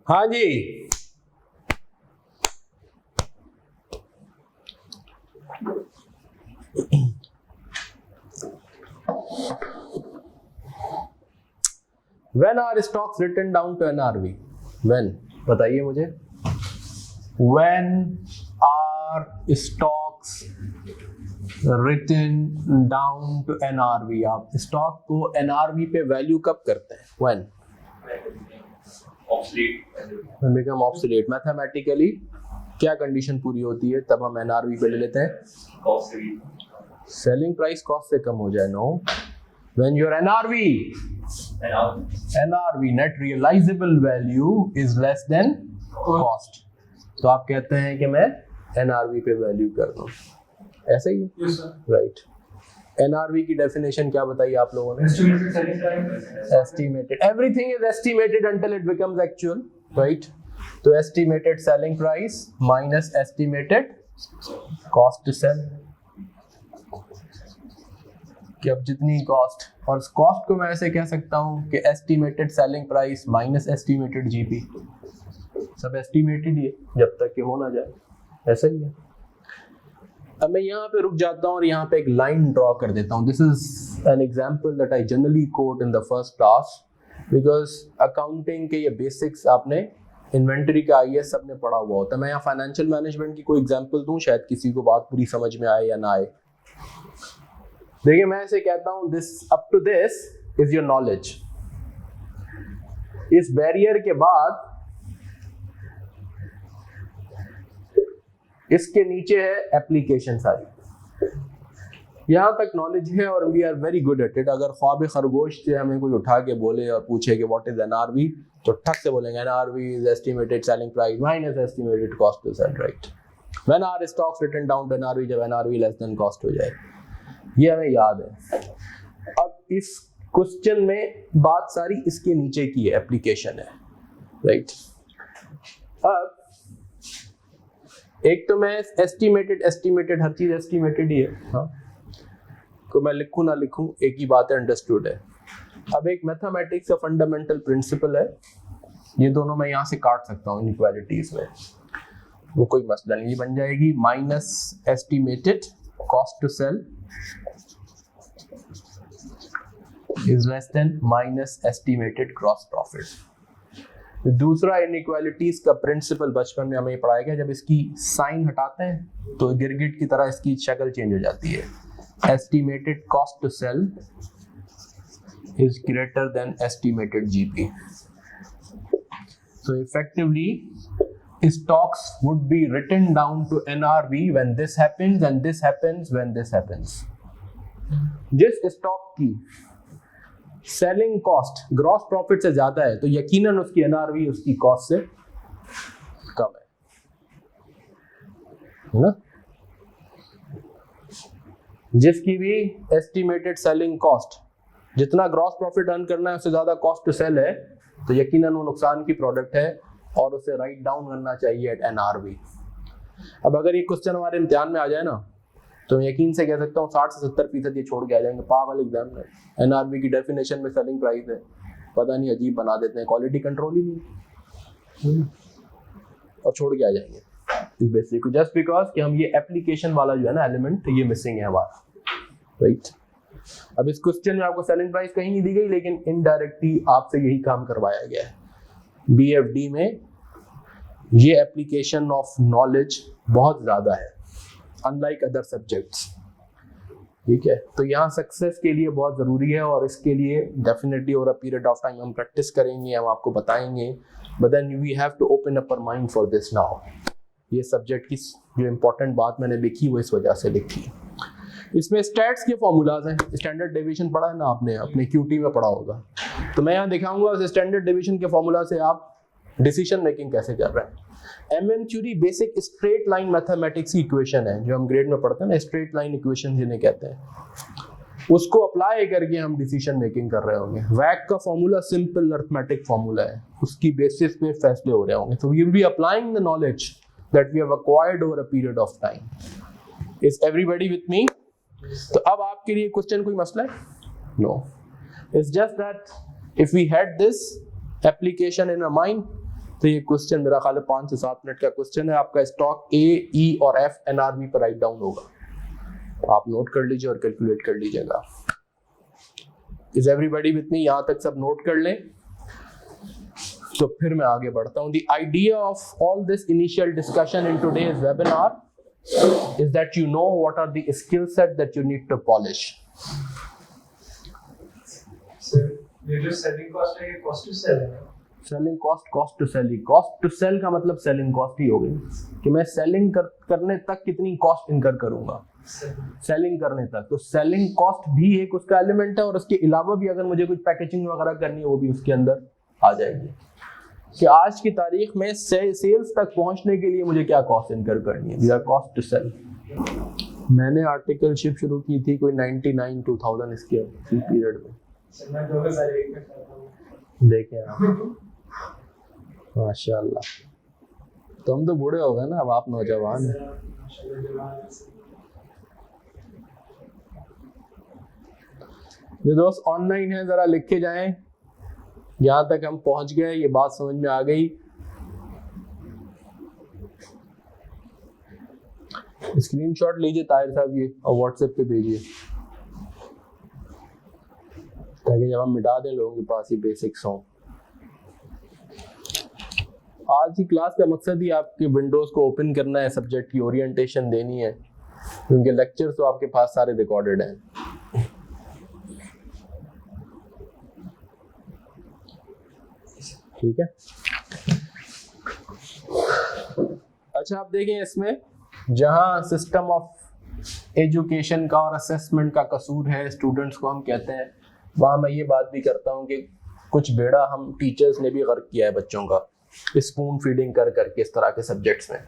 हाँ जी. When are stocks written down to NRV? When? बताइए मुझे. When are stocks written down to NRV? आप स्टॉक को NRV पे वैल्यू कब करते हैं? When? When become obsolete. Mathematically क्या कंडीशन पूरी होती है तब हम NRV पे ले लेते हैं? सेलिंग प्राइस कॉस्ट से कम हो जाए. No. When your NRV net realizable value is less than cost, तो आप कहते हैं कि मैं NRV पे वैल्यू कर दूं. ऐसा ही है, राइट. NRV की डेफिनेशन क्या बताई आप लोगों ने? Estimated. Everything is estimated until it becomes actual, right? तो estimated selling price minus estimated cost to sell. कि अब जितनी कॉस्ट, और कॉस्ट को मैं ऐसे कह सकता हूँ कि estimated selling price minus estimated GP. सब estimated ही है जब तक कि हो ना जाए. ऐसा ही है. अब मैं यहाँ पे रुक जाता हूँ और यहाँ पे एक लाइन ड्रॉ कर देता हूँ. This is an example that I generally quote in the first class, because accounting के ये बेसिक्स आपने इन्वेंटरी का IAS सबने पढ़ा हुआ होता है. मैं यहाँ फाइनेंशियल मैनेजमेंट की कोई एग्जांपल दूं, शायद किसी को बात पूरी समझ में आए या ना आए. देखिए मैं ऐसे कहता हूँ, this up to this is your knowledge. इस बैरियर के बाद इसके नीचे है एप्लीकेशन सारी. यहाँ तक नॉलेज है और we are very good at it. अगर ख्वाब खरगोश से हमें कोई उठा के बोले और पूछे कि व्हाट इज NRV, तो ठक से बोलेंगे NRV is estimated selling price minus estimated cost to sell, right? When are stocks written down to NRV, जब NRV less than cost हो जाए. ये हमें याद है. अब इस क्वेश्चन में बात सारी इसके नीचे की है, एप्लीकेशन है, राइट? अब एक तो मैं एस्टिमेटेड हर चीज एस्टिमेटेड ही है, हाँ, को मैं लिखूं ना लिखूं एक ही बात है, अंडरस्टूड है. अब एक मैथमेटिक्स का फंडामेंटल प्रिंसिपल है, ये दोनों मैं यहाँ से काट सकता हूँ इनइक्वालिटीज में, वो कोई मसला नहीं. ये बन जाएगी minus estimated cost to sell is less than minus estimated gross profit. दूसरा इनइक्वालिटीज का प्रिंसिपल बचपन में हमें पढ़ाया गया, जब इसकी साइन हटाते हैं तो गिरगिट की तरह इसकी शक्ल चेंज हो जाती है. Estimated cost to sell is greater than estimated GP. So effectively, stocks would be written down to NRV when this happens and this happens when this happens. जिस स्टॉक की सेलिंग कॉस्ट ग्रॉस प्रॉफिट से ज्यादा है तो यकीनन उसकी NRV उसकी cost से कम है ना. जिसकी भी एस्टिमेटेड सेलिंग कॉस्ट, जितना ग्रॉस प्रॉफिट अर्न करना है उससे ज्यादा कॉस्ट टू सेल है, तो यकीनन वो नुकसान की प्रोडक्ट है और उसे राइट डाउन करना चाहिए एट NRV. अब अगर ये क्वेश्चन हमारे इम्तिहान में आ जाए ना, तो मैं यकीन से कह सकता हूँ 60 से 70% ये छोड़ के आ जाएंगे. पागल एग्जाम में NRV की डेफिनेशन में सेलिंग प्राइस है, पता नहीं अजीब बना देते हैं, क्वालिटी कंट्रोल ही नहीं, और छोड़ के आ जाएंगे बेसिक, जस्ट बिकॉज कि हम ये एप्लीकेशन वाला जो है ना एलिमेंट, ये मिसिंग है हमारा, राइट? अब इस क्वेश्चन में आपको सेलिंग प्राइस कहीं नहीं दी गई, लेकिन इनडायरेक्टली आपसे यही काम करवाया गया है. BFD में ये एप्लीकेशन ऑफ नॉलेज बहुत ज्यादा है, अनलाइक अदर सब्जेक्ट्स, ठीक है? तो यहाँ सक्सेस के लिए बहुत जरूरी है, और इसके लिए definitely over a period of time हम प्रैक्टिस करेंगे, हम आपको बताएंगे, but then we have to open up our mind for this now. ये सब्जेक्ट की जो इंपॉर्टेंट बात मैंने लिखी वो इस वजह से लिखी. इसमें स्टैट्स के फॉर्मूलाज हैं. स्टैंडर्ड डेविएशन पढ़ा है ना आपने, अपने QT में पढ़ा होगा, तो मैं यहाँ दिखाऊंगा उस स्टैंडर्ड डेविएशन के फॉर्मूला से आप डिसीजन मेकिंग कैसे कर रहे हैं. MM theory basic straight line mathematics की इक्वेशन है, जो हम ग्रेड में पढ़ते हैं ना, स्ट्रेट लाइन इक्वेशन जिन्हें कहते हैं, उसको अप्लाई करके हम डिसीजन मेकिंग कर रहे होंगे. वैक का फॉर्मूला सिंपल अरिथमेटिक फॉर्मूला है, उसकी बेसिस पे फैसले हो रहे होंगे. तो we will be applying the knowledge that we have acquired over a period of time. Is everybody with me? तो अब आपके लिए क्वेश्चन कोई मसला है? No, it's just that if we had this application in a mind, तो ये question मेरा ख्याल है 5 से 7 मिनट का क्वेश्चन है. आपका स्टॉक A, E और F NRV पर राइट डाउन होगा, आप नोट कर लीजिए और कैलकुलेट कर लीजिएगा. इज एवरीबॉडी विथ मी? यहाँ तक सब नोट कर लें, तो फिर मैं आगे बढ़ता हूँ. The idea of all this initial discussion in today's webinar is that you know what are the skill set that you need to polish. So, ये जो selling cost है, ये cost to sell है. Selling cost to sell he, cost to sell का मतलब selling cost ही हो गई, कि मैं selling करने तक कितनी cost incur करूंगा, selling करने तक. तो selling cost भी एक उसका एलिमेंट है, और उसके अलावा भी अगर मुझे कुछ पैकेजिंग वगैरह करनी है वो भी उसके अंदर आ जाएगी, कि आज की तारीख में सेल्स तक पहुंचने के लिए मुझे क्या कॉस्ट इनकर करनी है. This cost to sell. मैंने आर्टिकलशिप शुरू की थी कोई 99-2000 इसके पीरियड में. देखें आप, माशाल्लाह, तो हम तो बूढ़े हो गए ना, अब आप नौजवान हैं. जो दोस्त ऑनलाइन है जरा लिख के जाएं, यहाँ तक हम पहुंच गए, ये बात समझ में आ गई. स्क्रीनशॉट लीजिए ताहिर साहब ये और व्हाट्सएप पे भेजिए, ताकि जब हम मिटा दें लोगों के पास ये बेसिक्स हों। आज की क्लास का मकसद ही आपके विंडोज को ओपन करना है, सब्जेक्ट की ओरिएंटेशन देनी है, क्योंकि लेक्चर्स तो आपके पास सारे रिकॉर्डेड हैं। ठीक है। अच्छा, आप देखें इसमें जहां सिस्टम ऑफ एजुकेशन का और असेसमेंट का कसूर है स्टूडेंट्स को हम कहते हैं, वहां मैं ये बात भी करता हूं कि कुछ बेड़ा हम टीचर्स ने भी गर्क किया है बच्चों का, स्पून फीडिंग कर करके इस तरह के सब्जेक्ट्स में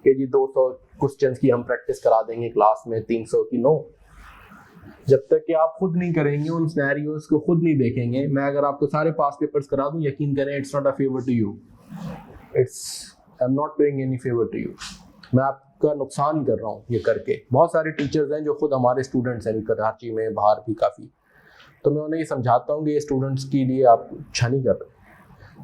कि जी 200 क्वेश्चंस की हम प्रैक्टिस करा देंगे क्लास में, 300 की नो। जब तक कि आप खुद नहीं करेंगे, उन सिनेरियोज को खुद नहीं देखेंगे, मैं अगर आपको सारे पास पेपर्स करा दूं, यकीन करें it's not a favour to you, I am not doing any favour to you. मैं आपका नुकसान कर रहा हूँ ये करके। बहुत सारे टीचर्स हैं जो खुद हमारे स्टूडेंट्स हैं कराची में, बाहर भी काफ़ी, तो मैं उन्हें ये समझाता हूँ कि ये स्टूडेंट्स के लिए आप अच्छा नहीं कर रहे।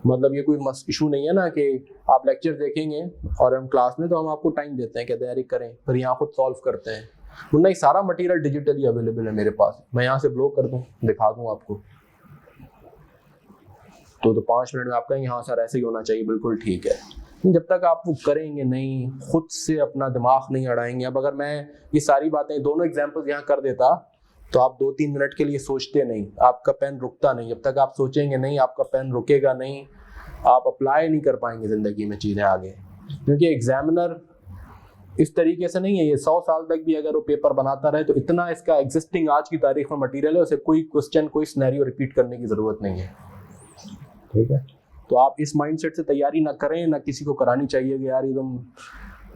मतलब ये कोई इशू नहीं है ना कि आप लेक्चर देखेंगे और हम क्लास में तो हम आपको टाइम देते हैं कि तैयारी करें, फिर यहाँ खुद सॉल्व करते हैं। वरना ये सारा मटेरियल डिजिटली अवेलेबल है मेरे पास, मैं यहाँ से ब्लॉक कर दूँ, दिखा दूँ आपको, तो 5 मिनट में आपका यहाँ सर ऐसे ही होना चाहिए, बिल्कुल ठीक है। जब तक आप वो करेंगे नहीं, खुद से अपना दिमाग नहीं अड़ाएंगे। अब अगर मैं ये सारी बातें, दोनों एग्जाम्पल्स यहाँ कर देता तो आप 2-3 मिनट के लिए सोचते नहीं, आपका पेन रुकता नहीं। जब तक आप सोचेंगे नहीं, आपका पेन रुकेगा नहीं, आप अप्लाई नहीं कर पाएंगे ज़िंदगी में चीज़ें आगे। क्योंकि एग्जामिनर इस तरीके से नहीं है, ये 100 साल तक भी अगर वो पेपर बनाता रहे तो इतना इसका एग्जिस्टिंग आज की तारीख में मटीरियल है, उसे कोई क्वेश्चन, कोई सिनेरियो रिपीट करने की ज़रूरत नहीं है। ठीक है, तो आप इस माइंडसेट से तैयारी ना करें, ना किसी को करानी चाहिए कि यार एकदम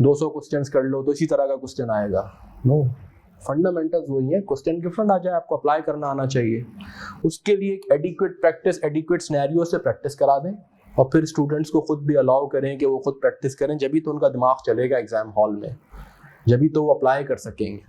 200 क्वेश्चंस कर लो तो इसी तरह का क्वेश्चन आएगा। नो, फंडामेंटल्स वही है, क्वेश्चन डिफरेंट आ जाए, आपको अप्लाई करना आना चाहिए। उसके लिए एक एडिक्वेट प्रैक्टिस, एडिक्वेट सिनेरियो से प्रैक्टिस करा दें और फिर स्टूडेंट्स को खुद भी अलाउ करें कि वो खुद प्रैक्टिस करें, जब भी तो उनका दिमाग चलेगा एग्जाम हॉल में, जब भी तो वो अप्लाई कर सकेंगे।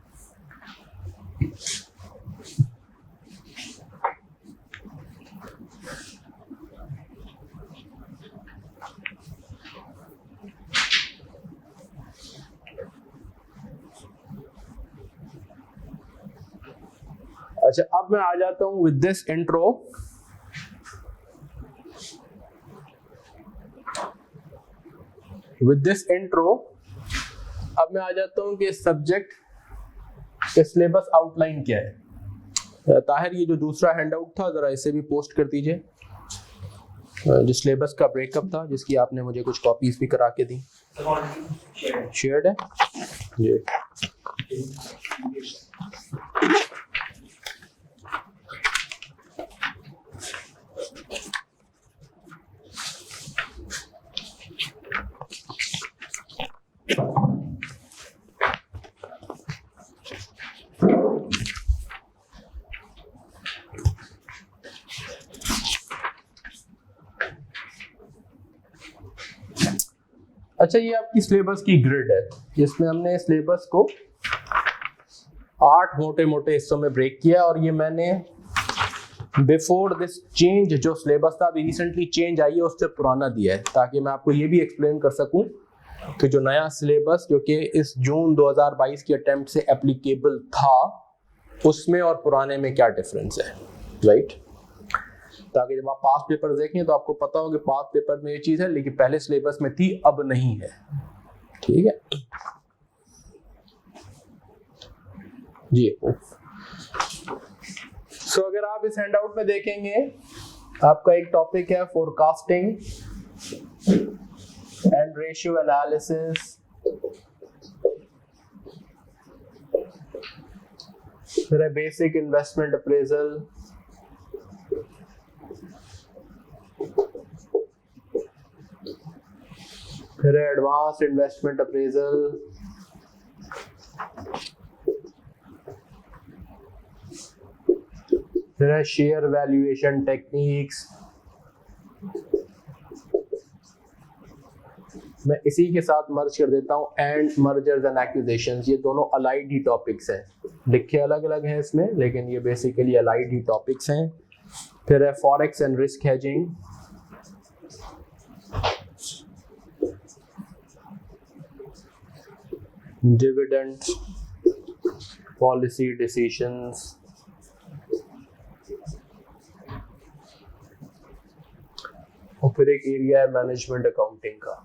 अच्छा, अब मैं आ जाता हूं विद दिस इंट्रो अब मैं आ जाता हूं कि सब्जेक्ट का सिलेबस आउटलाइन क्या है। ताहिर, ये जो दूसरा हैंडआउट था जरा इसे भी पोस्ट कर दीजिए, जो सिलेबस का ब्रेकअप था, जिसकी आपने मुझे कुछ कॉपीज भी करा के दी। शेयर्ड है ये। अच्छा, ये आपकी सिलेबस की ग्रिड है, जिसमें हमने सिलेबस को 8 मोटे मोटे हिस्सों में ब्रेक किया, और ये मैंने बिफोर दिस चेंज जो सिलेबस था, अभी रिसेंटली चेंज आई है, उससे पुराना दिया है, ताकि मैं आपको ये भी एक्सप्लेन कर सकूं कि जो नया सिलेबस जो कि इस जून 2022 के अटेम्प्ट से एप्लीकेबल था, उसमें और पुराने में क्या डिफरेंस है, राइट? ताकि जब आप पास पेपर देखें तो आपको पता हो कि पास पेपर में ये चीज़ है, लेकिन पहले सिलेबस में थी, अब नहीं है। ठीक है जी। सो अगर आप इस हैंडआउट में देखेंगे, आपका एक टॉपिक है फोरकास्टिंग एंड रेशियो एनालिसिस, फिर है बेसिक इन्वेस्टमेंट अप्रेजल, फिर है एडवांस इन्वेस्टमेंट अप्रेजल, फिर है शेयर वैल्यूएशन टेक्निक्स। मैं इसी के साथ मर्ज कर देता हूं एंड मर्जर्स एंड एक्विजिशंस। ये दोनों अलाइड ही टॉपिक्स हैं, लिखे अलग अलग हैं इसमें, लेकिन ये बेसिकली अलाइड ही टॉपिक्स हैं। फिर है forex and risk hedging, dividend policy decisions, और फिर एक एरिया है मैनेजमेंट अकाउंटिंग का।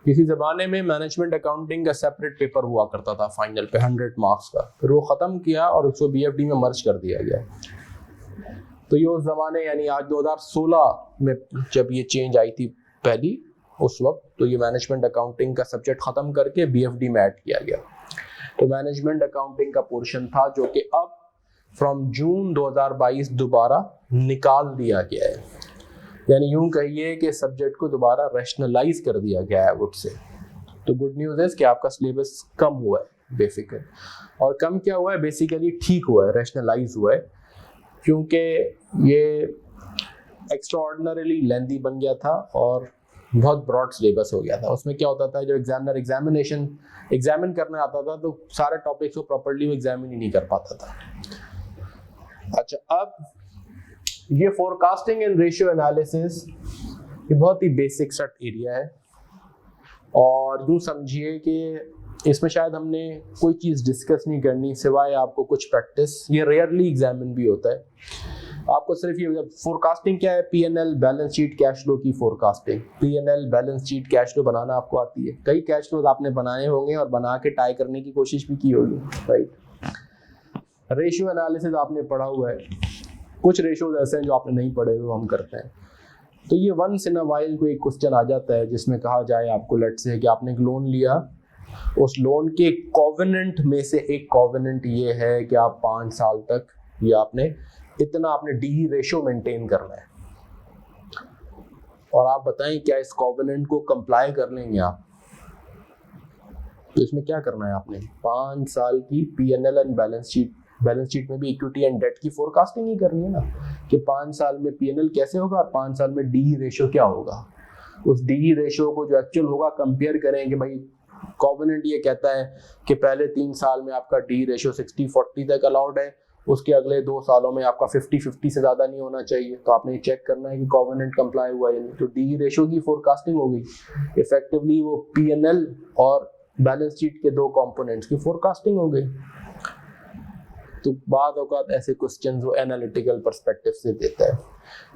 किसी ज़माने में मैनेजमेंट अकाउंटिंग का सेपरेट पेपर हुआ करता था फाइनल पे 100 मार्क्स का, फिर वो ख़त्म किया और उसको BFD में मर्ज कर दिया गया। तो ये उस ज़माने यानी आज 2016 में जब ये चेंज आई थी पहली, उस वक्त तो ये मैनेजमेंट अकाउंटिंग का सब्जेक्ट ख़त्म करके BFD में ऐड किया गया। तो मैनेजमेंट अकाउंटिंग का पोर्शन था जो कि अब फ्रॉम जून 2022 दोबारा निकाल दिया गया है, यानी यूं कहिए कि सब्जेक्ट को दोबारा रैशनलाइज कर दिया गया है वुड से। तो गुड न्यूज़ है कि आपका सिलेबस कम हुआ है बेसिकली, और कम क्या हुआ है बेसिकली ठीक हुआ है, रैशनलाइज हुआ है, क्योंकि ये एक्स्ट्राऑर्डिनरीली लेंथी बन गया था और बहुत ब्रॉड सिलेबस हो गया था। उसमें क्या होता था, जब एग्जामिनर एग्जामिन करने आता था तो सारे टॉपिक्स को प्रॉपर्ली वो एग्जामिन ही नहीं कर पाता था। अच्छा, अब ये फोरकास्टिंग एंड रेशियो एनालिसिस ये बहुत ही बेसिक सट एरिया है, और यूँ समझिए कि इसमें शायद हमने कोई चीज़ डिस्कस नहीं करनी सिवाय आपको कुछ प्रैक्टिस। ये रेयरली एग्जामिन भी होता है। आपको सिर्फ ये फोरकास्टिंग क्या है, P&L balance sheet cash flow की forecasting. P&L balance sheet cash flow बनाना आपको आती है, कई कैश फ्लो आपने बनाए होंगे और बना के टाई करने की कोशिश भी की होगी, राइट। रेशियो एनालिसिस आपने पढ़ा हुआ है, कुछ रेशियोज ऐसे हैं जो आपने नहीं पढ़े हुए, हम करते हैं। तो ये वंस इन अ वाइल कोई क्वेश्चन आ जाता है जिसमें कहा जाए आपको, लेट्स से कि आपने एक लोन लिया, उस लोन के कॉवेनेंट में से एक कॉवेनेंट ये है कि आप 5 साल तक या आपने डी रेशियो मेंटेन करना है, और आप बताएं क्या इस कॉवेनेंट को कंप्लाई कर लेंगे आप। तो इसमें क्या करना है, आपने 5 साल की P&L एंड बैलेंस शीट में भी इक्विटी एंड डेट की फोरकास्टिंग ही करनी है ना, कि 5 साल में P&L कैसे होगा और 5 साल में डी रेशियो क्या होगा। उस डी रेशियो को जो एक्चुअल होगा कंपेयर करें कि भाई कॉवेनेंट ये कहता है कि पहले 3 साल में आपका डी रेशियो 60-40 तक अलाउड है, उसके अगले 2 सालों में आपका 50-50 से ज़्यादा नहीं होना चाहिए। तो आपने चेक करना है कि कॉवेनेंट कंप्लाई हुआ है, तो डी रेशियो की फोरकास्टिंग हो गई। इफेक्टिवली वो P&L और बैलेंस शीट के 2 कंपोनेंट्स की फोरकास्टिंग हो गई। तो बाद औकात ऐसे क्वेश्चन वो एनालिटिकल पर्सपेक्टिव से देता है,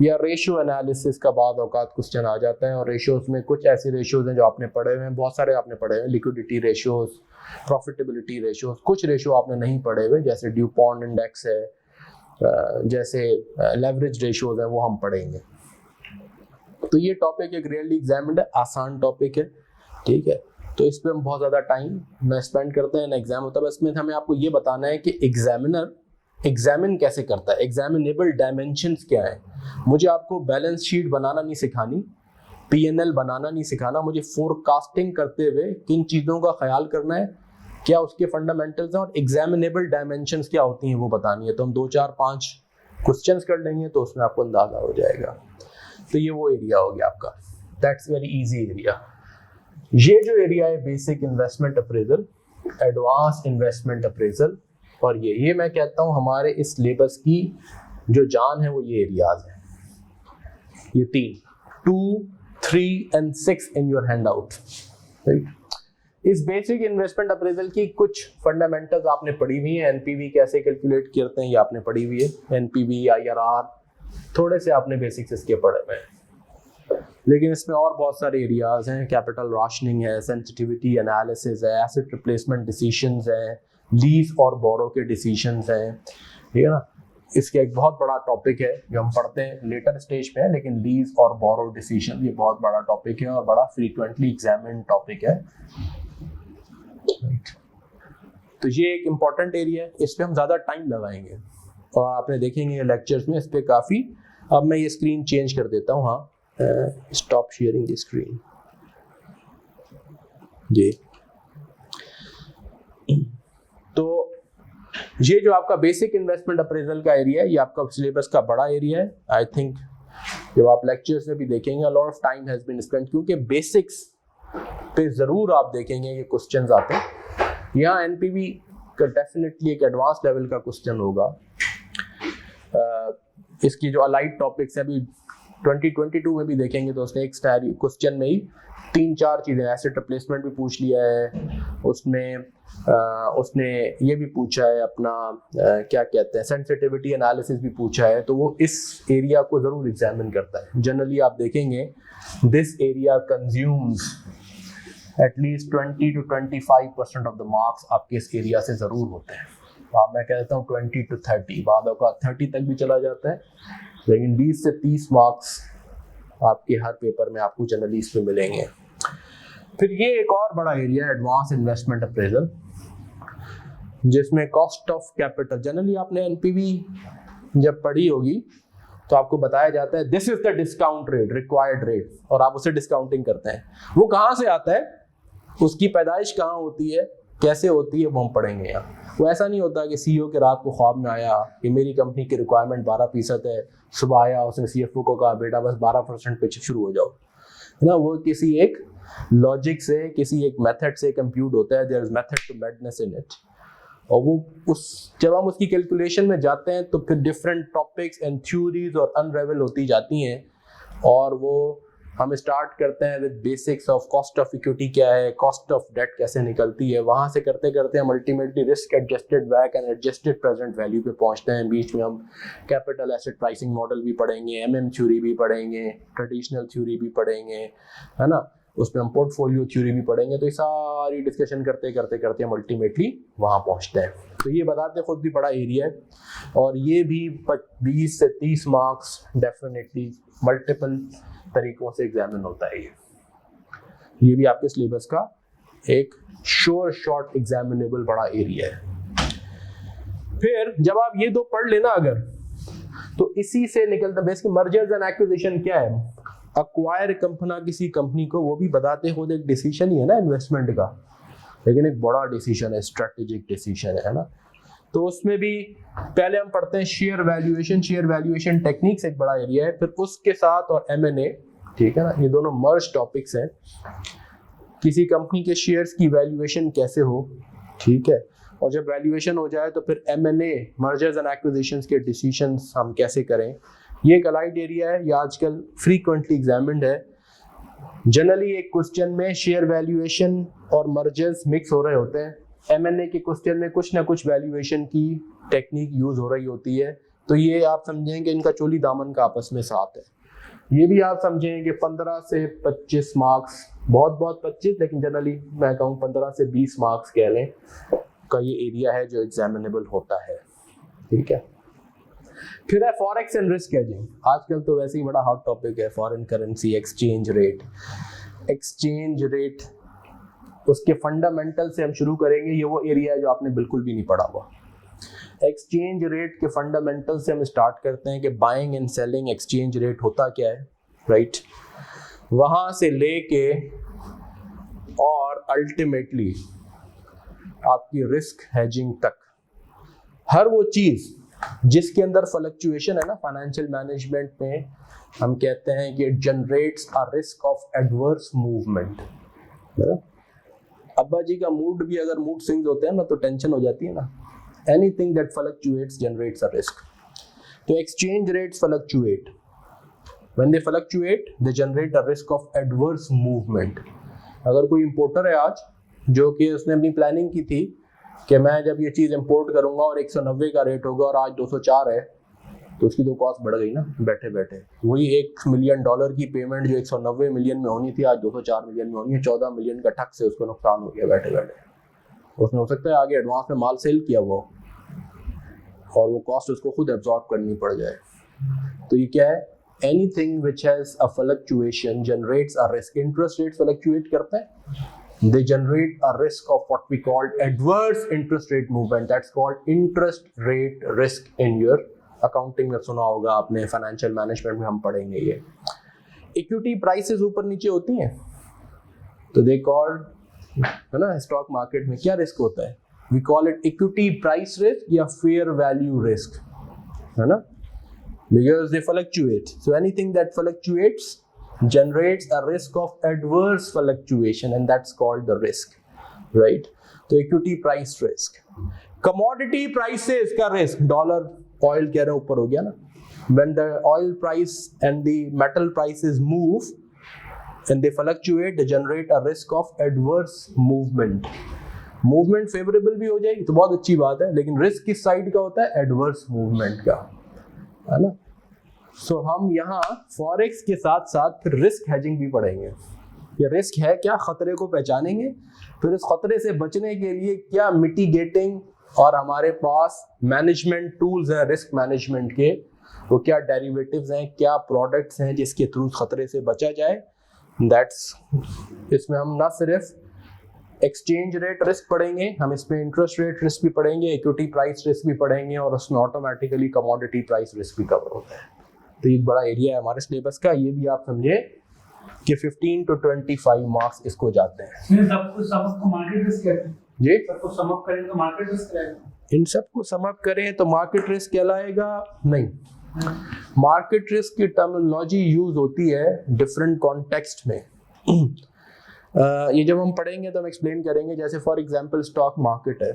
या रेशियो एनालिसिस का बाद औकात क्वेश्चन आ जाता है। और रेशियोज में कुछ ऐसे रेशियोज हैं जो आपने पढ़े हुए हैं, बहुत सारे आपने पढ़े हुए हैं, लिक्विडिटी रेशियोज, प्रॉफिटेबिलिटी रेशियोज। कुछ रेशियो आपने नहीं पढ़े हुए, जैसे ड्यूपॉन्ट इंडेक्स है, जैसे लेवरेज रेशियोज है, वो हम पढ़ेंगे। तो ये टॉपिक एक रियली एग्जामिन्ड है, आसान टॉपिक है, ठीक है। तो इस पे हम बहुत ज़्यादा टाइम न स्पेंड करते हैं, ना एग्जाम होता है। बस में हमें आपको ये बताना है कि एग्जामिनर एग्जामिन कैसे करता है, एग्जामिनेबल डायमेंशंस क्या है। मुझे आपको बैलेंस शीट बनाना नहीं सिखानी, P&L बनाना नहीं सिखाना, मुझे फोरकास्टिंग करते हुए किन चीज़ों का ख्याल करना है, क्या उसके फंडामेंटल्स हैं, और एग्जामिनेबल डायमेंशंस क्या होती हैं वो बतानी है। तो हम 2, 4, 5 क्वेश्चंस कर लेंगे तो उसमें आपको अंदाजा हो जाएगा। तो ये वो एरिया हो गया आपका, दैट्स वेरी इजी एरिया। ये जो एरिया है basic investment appraisal, advance investment appraisal, और ये मैं कहता हूँ हमारे इस सिलेबस की जो जान है वो ये एरियाज है। ये 3, 2, 3 and 6 in your hand out, right. इस बेसिक इन्वेस्टमेंट अप्रेजल की कुछ फंडामेंटल्स आपने पढ़ी हुई है। एनपीवी कैसे कैलकुलेट करते हैं ये आपने पढ़ी हुई है, एनपीवी, IRR, थोड़े से आपने बेसिक्स इसके पढ़े हुए हैं। लेकिन इसमें और बहुत सारे एरियाज हैं, कैपिटल राशनिंग है, सेंसिटिविटी एनालिसिस है, एसेट रिप्लेसमेंट डिसीजंस हैं, लीज और बोरो के डिसीजंस हैं, ठीक है ना। इसका एक बहुत बड़ा टॉपिक है जो हम पढ़ते हैं लेटर स्टेज पे है, लेकिन लीज और बोरो डिसीजन ये बहुत बड़ा टॉपिक है और बड़ा फ्रीक्वेंटली एग्जामिन्ड टॉपिक है। तो ये एक इम्पॉर्टेंट एरिया है, इस पे हम ज़्यादा टाइम लगाएंगे और आपने देखेंगे लेक्चर्स में इस पे काफ़ी। अब मैं ये स्क्रीन चेंज कर देता हूँ, हाँ, स्टॉप शेयरिंग द स्क्रीन। जी, तो ये जो आपका बेसिक इन्वेस्टमेंट अप्रेजल का एरिया है, ये आपका सिलेबस का बड़ा एरिया है। आई थिंक जब आप लेक्चर्स में भी देखेंगे, lot of time has been spent, क्योंकि बेसिक्स पे जरूर आप देखेंगे ये क्वेश्चंस आते हैं। यहाँ एनपीवी का डेफिनेटली एक एडवांस लेवल का क्वेश्चन होगा। इसकी जो अलाइड टॉपिक्स है अभी 2022 में भी देखेंगे तो उसने एक क्वेश्चन में ही 3-4 चीज़ें, एसेट रिप्लेसमेंट भी पूछ लिया है उसमें, उसने ये भी पूछा है अपना क्या कहते हैं सेंसिटिविटी एनालिसिस भी पूछा है, तो वो इस एरिया को ज़रूर एग्जामिन करता है। जनरली आप देखेंगे this area consumes at least 20 to 25% of the marks आपके इस एरिया से ज़रूर होते हैं। मैं कह देता हूँ 20 to 30, बाद का 30 तक भी चला जाता है, लेकिन 20 से 30 मार्क्स आपके हर पेपर में आपको जनरली इसमें मिलेंगे। फिर ये एक और बड़ा एरिया है एडवांस इन्वेस्टमेंट अप्रेजल, जिसमें कॉस्ट ऑफ कैपिटल, जनरली आपने एनपीवी जब पढ़ी होगी तो आपको बताया जाता है this is the discount rate, required rate, और आप उसे डिस्काउंटिंग करते हैं। वो कहाँ से आता है, उसकी पैदाइश कहाँ होती है, कैसे होती है, वो हम पढ़ेंगे यहाँ। वो ऐसा नहीं होता कि सीईओ के रात को ख्वाब में आया कि मेरी कंपनी की रिक्वायरमेंट 12% है, सुबह आया उसने सीएफओ को कहा बेटा बस 12% पे शुरू हो जाओ, है ना। वो किसी एक लॉजिक से, किसी एक मेथड से कंप्यूट होता है, there is method to madness in it. और वो उस जब हम उसकी कैलकुलेशन में जाते हैं तो फिर डिफरेंट टॉपिक्स एंड थ्योरीज और अनरेवल होती जाती हैं, और वो हम स्टार्ट करते हैं with basics of cost of equity क्या है, कॉस्ट ऑफ डेट कैसे निकलती है, वहाँ से करते करते हम ultimately risk adjusted back and adjusted present value पे पहुँचते हैं। बीच में हम कैपिटल एसेट प्राइसिंग मॉडल भी पढ़ेंगे, एमएम थ्योरी भी पढ़ेंगे, ट्रेडिशनल थ्योरी भी पढ़ेंगे, है ना, उसमें हम पोर्टफोलियो थ्योरी भी पढ़ेंगे। तो ये सारी डिस्कशन करते करते करते हम अल्टीमेटली वहाँ पहुँचते हैं। तो ये बताते खुद भी बड़ा एरिया है, और ये भी 20 से 30 मार्क्स डेफिनेटली मल्टीपल तरीकों से एग्जामिन होता है। ये भी आपके सिलेबस का एक श्योर शॉर्ट एग्जामिनेबल बड़ा एरिया है। फिर जब आप ये दो पढ़ लेना अगर, तो इसी से निकलता बेसिक मर्जर्स एंड एक्विजिशन क्या है, अक्वायर कंपना किसी कंपनी को, वो भी बताते खुद एक डिसीजन ही है ना इन्वेस्टमेंट का, लेकिन एक बड़ा डिसीजन है, स्ट्रेटेजिक डिसीजन है ना। तो उसमें भी पहले हम पढ़ते हैं share valuation, share valuation techniques एक बड़ा एरिया है, फिर उसके साथ और एमएनए, ठीक है ना, ये दोनों मर्ज टॉपिक्स हैं। किसी कंपनी के शेयर्स की वैल्यूएशन कैसे हो, ठीक है, और जब वैल्यूएशन हो जाए तो फिर एमएनए, मर्जर्स एंड एक्विजिशंस के डिसीजंस हम कैसे करें। ये एक अलाइड एरिया है, ये आजकल फ्रीक्वेंटली एग्जामिन्ड है। जनरली एक क्वेश्चन में शेयर वैल्यूएशन और मर्जर्स मिक्स हो रहे होते हैं, एमएनए के क्वेश्चन में कुछ ना कुछ वैल्यूएशन की टेक्निक यूज हो रही होती है। तो ये आप समझेंगे इनका चोली दामन का आपस में साथ है। ये भी आप समझेंगे 15 से 25 मार्क्स, बहुत 25, लेकिन जनरली मैं कहूँ 15 से 20 मार्क्स कह लें का ये एरिया है जो एग्जामिनेबल होता है, ठीक है। फिर है फॉरेक्स एंड रिस्क हेजिंग, आजकल तो वैसे ही बड़ा हॉट टॉपिक है, foreign currency exchange rate. Exchange rate उसके फंडामेंटल से हम शुरू करेंगे, ये वो एरिया है जो आपने बिल्कुल भी नहीं पढ़ा हुआ। एक्सचेंज रेट के फंडामेंटल से हम स्टार्ट करते हैं कि buying and selling exchange rate होता क्या है, राइट, वहां से लेके और अल्टीमेटली आपकी रिस्क हेजिंग तक, हर वो चीज जिसके अंदर फ्लक्चुएशन है ना, फाइनेंशियल मैनेजमेंट में हम कहते हैं कि it generates a risk of adverse movement. अब्बा जी का मूड भी अगर मूड स्विंग्स होते हैं ना तो टेंशन हो जाती है ना। Anything that fluctuates generates a risk. तो exchange rates fluctuate, when they fluctuate they generate a risk of adverse movement. अगर कोई इंपोर्टर है आज जो कि उसने अपनी प्लानिंग की थी कि मैं जब ये चीज़ इंपोर्ट करूंगा और 190 का रेट होगा और आज 204 है, तो उसकी तो कॉस्ट बढ़ गई ना बैठे बैठे। वही $1 मिलियन की पेमेंट जो 190 मिलियन में होनी थी आज 204 मिलियन में होनी है, 14 मिलियन का ठग से उसको नुकसान हो गया बैठे बैठे। उसने हो सकता है आगे एडवांस में माल सेल किया वो, और वो कॉस्ट उसको खुद एब्जॉर्ब करनी पड़ जाए। तो ये क्या है, anything which has a fluctuation generates a risk. Interest rate fluctuate करते हैं, they generate a risk of what we call adverse interest rate movement. That's called interest rate risk in your accounting में सुना होगा आपने, financial management में हम पढ़ेंगे ये। इक्विटी प्राइसेस ऊपर नीचे होती हैं तो दे कॉल्ड, है ना, स्टॉक मार्केट में क्या रिस्क होता है, we call it equity price risk या फेयर वैल्यू रिस्क, है ना, because they fluctuate. So anything that fluctuates generates a risk of adverse fluctuation and that's called the risk, right? तो equity price risk, commodity prices का risk, dollar oil कह रहे ऊपर हो गया ना, when the oil price and the metal prices move and they fluctuate, they generate a risk of adverse movement. Movement favourable भी हो जाएगी तो बहुत अच्छी बात है, लेकिन रिस्क किस साइड का होता है? एडवर्स मूवमेंट का, है ना। सो हम यहाँ फॉरेक्स के साथ साथ फिर रिस्क हेजिंग भी पढ़ेंगे। ये रिस्क है क्या, खतरे को पहचानेंगे, फिर उस खतरे से बचने के लिए क्या मिटिगेटिंग और हमारे पास मैनेजमेंट टूल्स हैं रिस्क मैनेजमेंट के, वो क्या डेरिवेटिव्स हैं, क्या प्रोडक्ट्स हैं जिसके थ्रू खतरे से बचा जाए। दैट्स, इसमें हम ना सिर्फ एक्सचेंज रेट रिस्क पढ़ेंगे, हम इसमें इंटरेस्ट रेट रिस्क भी पढ़ेंगे, इक्विटी प्राइस रिस्क भी पढ़ेंगे, और उसमें ऑटोमेटिकली कमोडिटी प्राइस रिस्क भी कवर होता है। तो ये बड़ा एरिया है हमारे सिलेबस का, ये भी आप समझे कि 15 to 25 मार्क्स इसको जाते हैं। सबको समअप मार्केट रिस्क कहते हैं जी, सबको समअप करें तो मार्केट रिस्क कहलाएगा। इन सबको समअप करें तो मार्केट रिस्क कहलाएगा? नहीं, मार्केट रिस्क की टर्मिनोलॉजी यूज होती है डिफरेंट कॉन्टेक्स्ट में। ये जब हम पढ़ेंगे तो हम एक्सप्लेन करेंगे। जैसे फॉर एग्जांपल स्टॉक मार्केट है,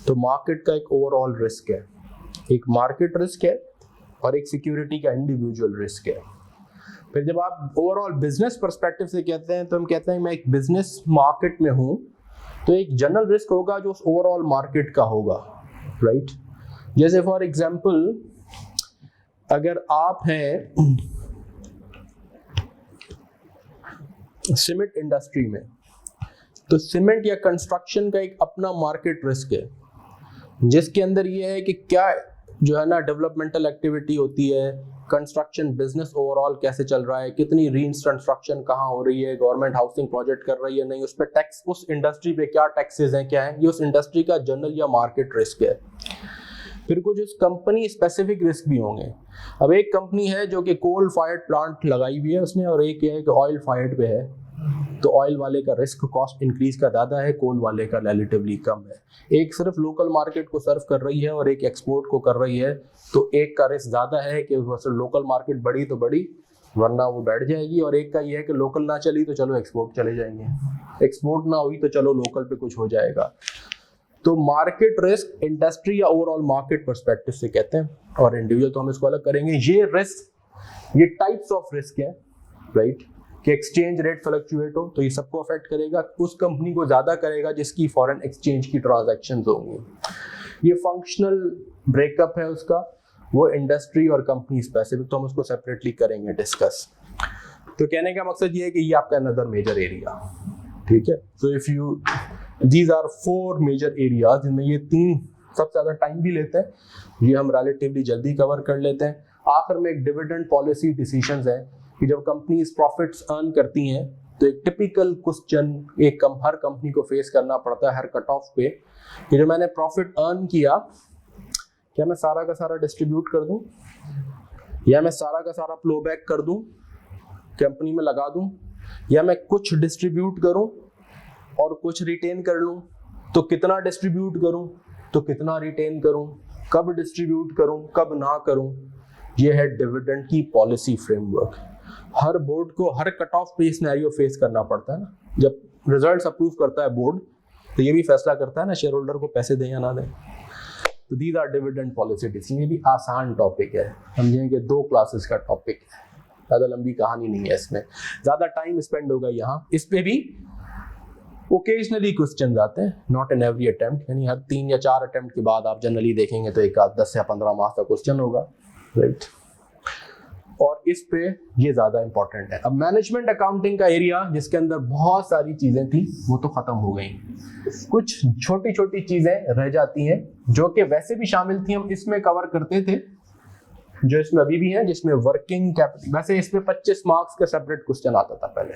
तो मार्केट का एक ओवरऑल रिस्क है, एक मार्केट रिस्क है और एक सिक्योरिटी का इंडिविजुअल रिस्क है। फिर जब आप ओवरऑल बिजनेस पर्सपेक्टिव से कहते हैं तो हम कहते हैं मैं एक बिजनेस मार्केट में हूँ, तो एक जनरल रिस्क होगा जो उस ओवरऑल मार्केट का होगा, राइट। जैसे फॉर एग्जांपल अगर आप हैं सीमेंट इंडस्ट्री में, तो सीमेंट या कंस्ट्रक्शन का एक अपना मार्केट रिस्क है, जिसके अंदर ये है कि क्या जो है ना डेवलपमेंटल एक्टिविटी होती है, कंस्ट्रक्शन बिजनेस ओवरऑल कैसे चल रहा है, कितनी रीकंस्ट्रक्शन कहाँ हो रही है, गवर्नमेंट हाउसिंग प्रोजेक्ट कर रही है नहीं, उस पर टैक्स, उस इंडस्ट्री पे क्या टैक्सेस हैं, क्या है, ये उस इंडस्ट्री का जनरल या मार्केट रिस्क है। फिर कुछ उस कंपनी स्पेसिफिक रिस्क भी होंगे। अब एक कंपनी है जो कि कोल फायर्ड प्लांट लगाई हुई है उसने, और एक है कि ऑयल फायर्ड पे है, तो ऑयल वाले का रिस्क कॉस्ट इंक्रीज का ज़्यादा है, कोल वाले का रिलेटिवली कम है। एक सिर्फ लोकल मार्केट को सर्व कर रही है और एक एक्सपोर्ट को कर रही है, तो एक का रिस्क ज़्यादा है कि लोकल मार्केट बढ़ी तो बढ़ी वरना वो बैठ जाएगी, और एक का ये है कि लोकल ना चली तो चलो एक्सपोर्ट चले जाएंगे, एक्सपोर्ट ना हुई तो चलो लोकल पे कुछ हो जाएगा। तो मार्केट रिस्क इंडस्ट्री या ओवरऑल मार्केट पर्सपेक्टिव से कहते हैं, और इंडिविजुअल तो हम इसको अलग करेंगे। ये रिस्क, ये टाइप्स ऑफ रिस्क है, राइट, कि एक्सचेंज रेट फ्लक्चुएट हो तो ये सबको अफेक्ट करेगा, उस कंपनी को ज्यादा करेगा जिसकी फॉरेन एक्सचेंज की ट्रांजैक्शंस होंगी। ये फंक्शनल ब्रेकअप है उसका, वो इंडस्ट्री और कंपनी स्पेसिफिक, तो हम उसको सेपरेटली करेंगे डिस्कस। तो कहने का मकसद ये है कि ये आपका अनदर मेजर एरिया, ठीक है। So if you, these are 4 major areas, जिनमें ये 3 सबसे ज्यादा टाइम भी लेते हैं, ये हम रिलेटिवली जल्दी कवर कर लेते हैं। आखिर में एक डिविडेंड पॉलिसी डिसीजंस है कि जब कंपनीज प्रॉफिट्स अर्न करती हैं तो एक टिपिकल क्वेश्चन हर कंपनी को फेस करना पड़ता है हर कट ऑफ पे, कि जो मैंने प्रॉफिट अर्न किया, क्या मैं सारा का सारा डिस्ट्रीब्यूट कर दूं, या मैं सारा का सारा फ्लो बैक कर दूं, कंपनी में लगा दूं, या मैं कुछ डिस्ट्रीब्यूट करूं और कुछ रिटेन कर लूं। तो कितना डिस्ट्रीब्यूट करूं, तो कितना रिटेन करूं, कब डिस्ट्रीब्यूट करूं, कब ना करूं, ये है डिविडेंड की पॉलिसी फ्रेमवर्क। हर बोर्ड को हर कट ऑफ पे सिनेरियो फेस करना पड़ता है ना, जब रिजल्ट्स अप्रूव करता है बोर्ड तो ये भी फैसला करता है ना शेयर होल्डर को पैसे दें या ना दें। तो these are dividend policy decision. ये भी आसान टॉपिक है, समझेंगे 2 क्लासेस का टॉपिक है, ज़्यादा लंबी कहानी नहीं है, इसमें ज़्यादा टाइम स्पेंड होगा यहाँ। इस पे भी ओकेजनली क्वेश्चन आते हैं, नॉट इन एवरी अटेम्प्ट, यानी हर 3 या 4 अटेम्प्ट के बाद आप जनरली देखेंगे तो एक 10 या 15 मार्क्स का क्वेश्चन होगा, राइट। और इस पे ये ज़्यादा इंपॉर्टेंट है। अब मैनेजमेंट अकाउंटिंग का एरिया जिसके अंदर बहुत सारी चीज़ें थी वो तो ख़त्म हो गई, कुछ छोटी छोटी चीज़ें रह जाती हैं जो कि वैसे भी शामिल थी, हम इसमें कवर करते थे, जो इसमें अभी भी है, जिसमें वर्किंग कैपिटल। वैसे इसमें 25 मार्क्स का सेपरेट क्वेश्चन आता था पहले,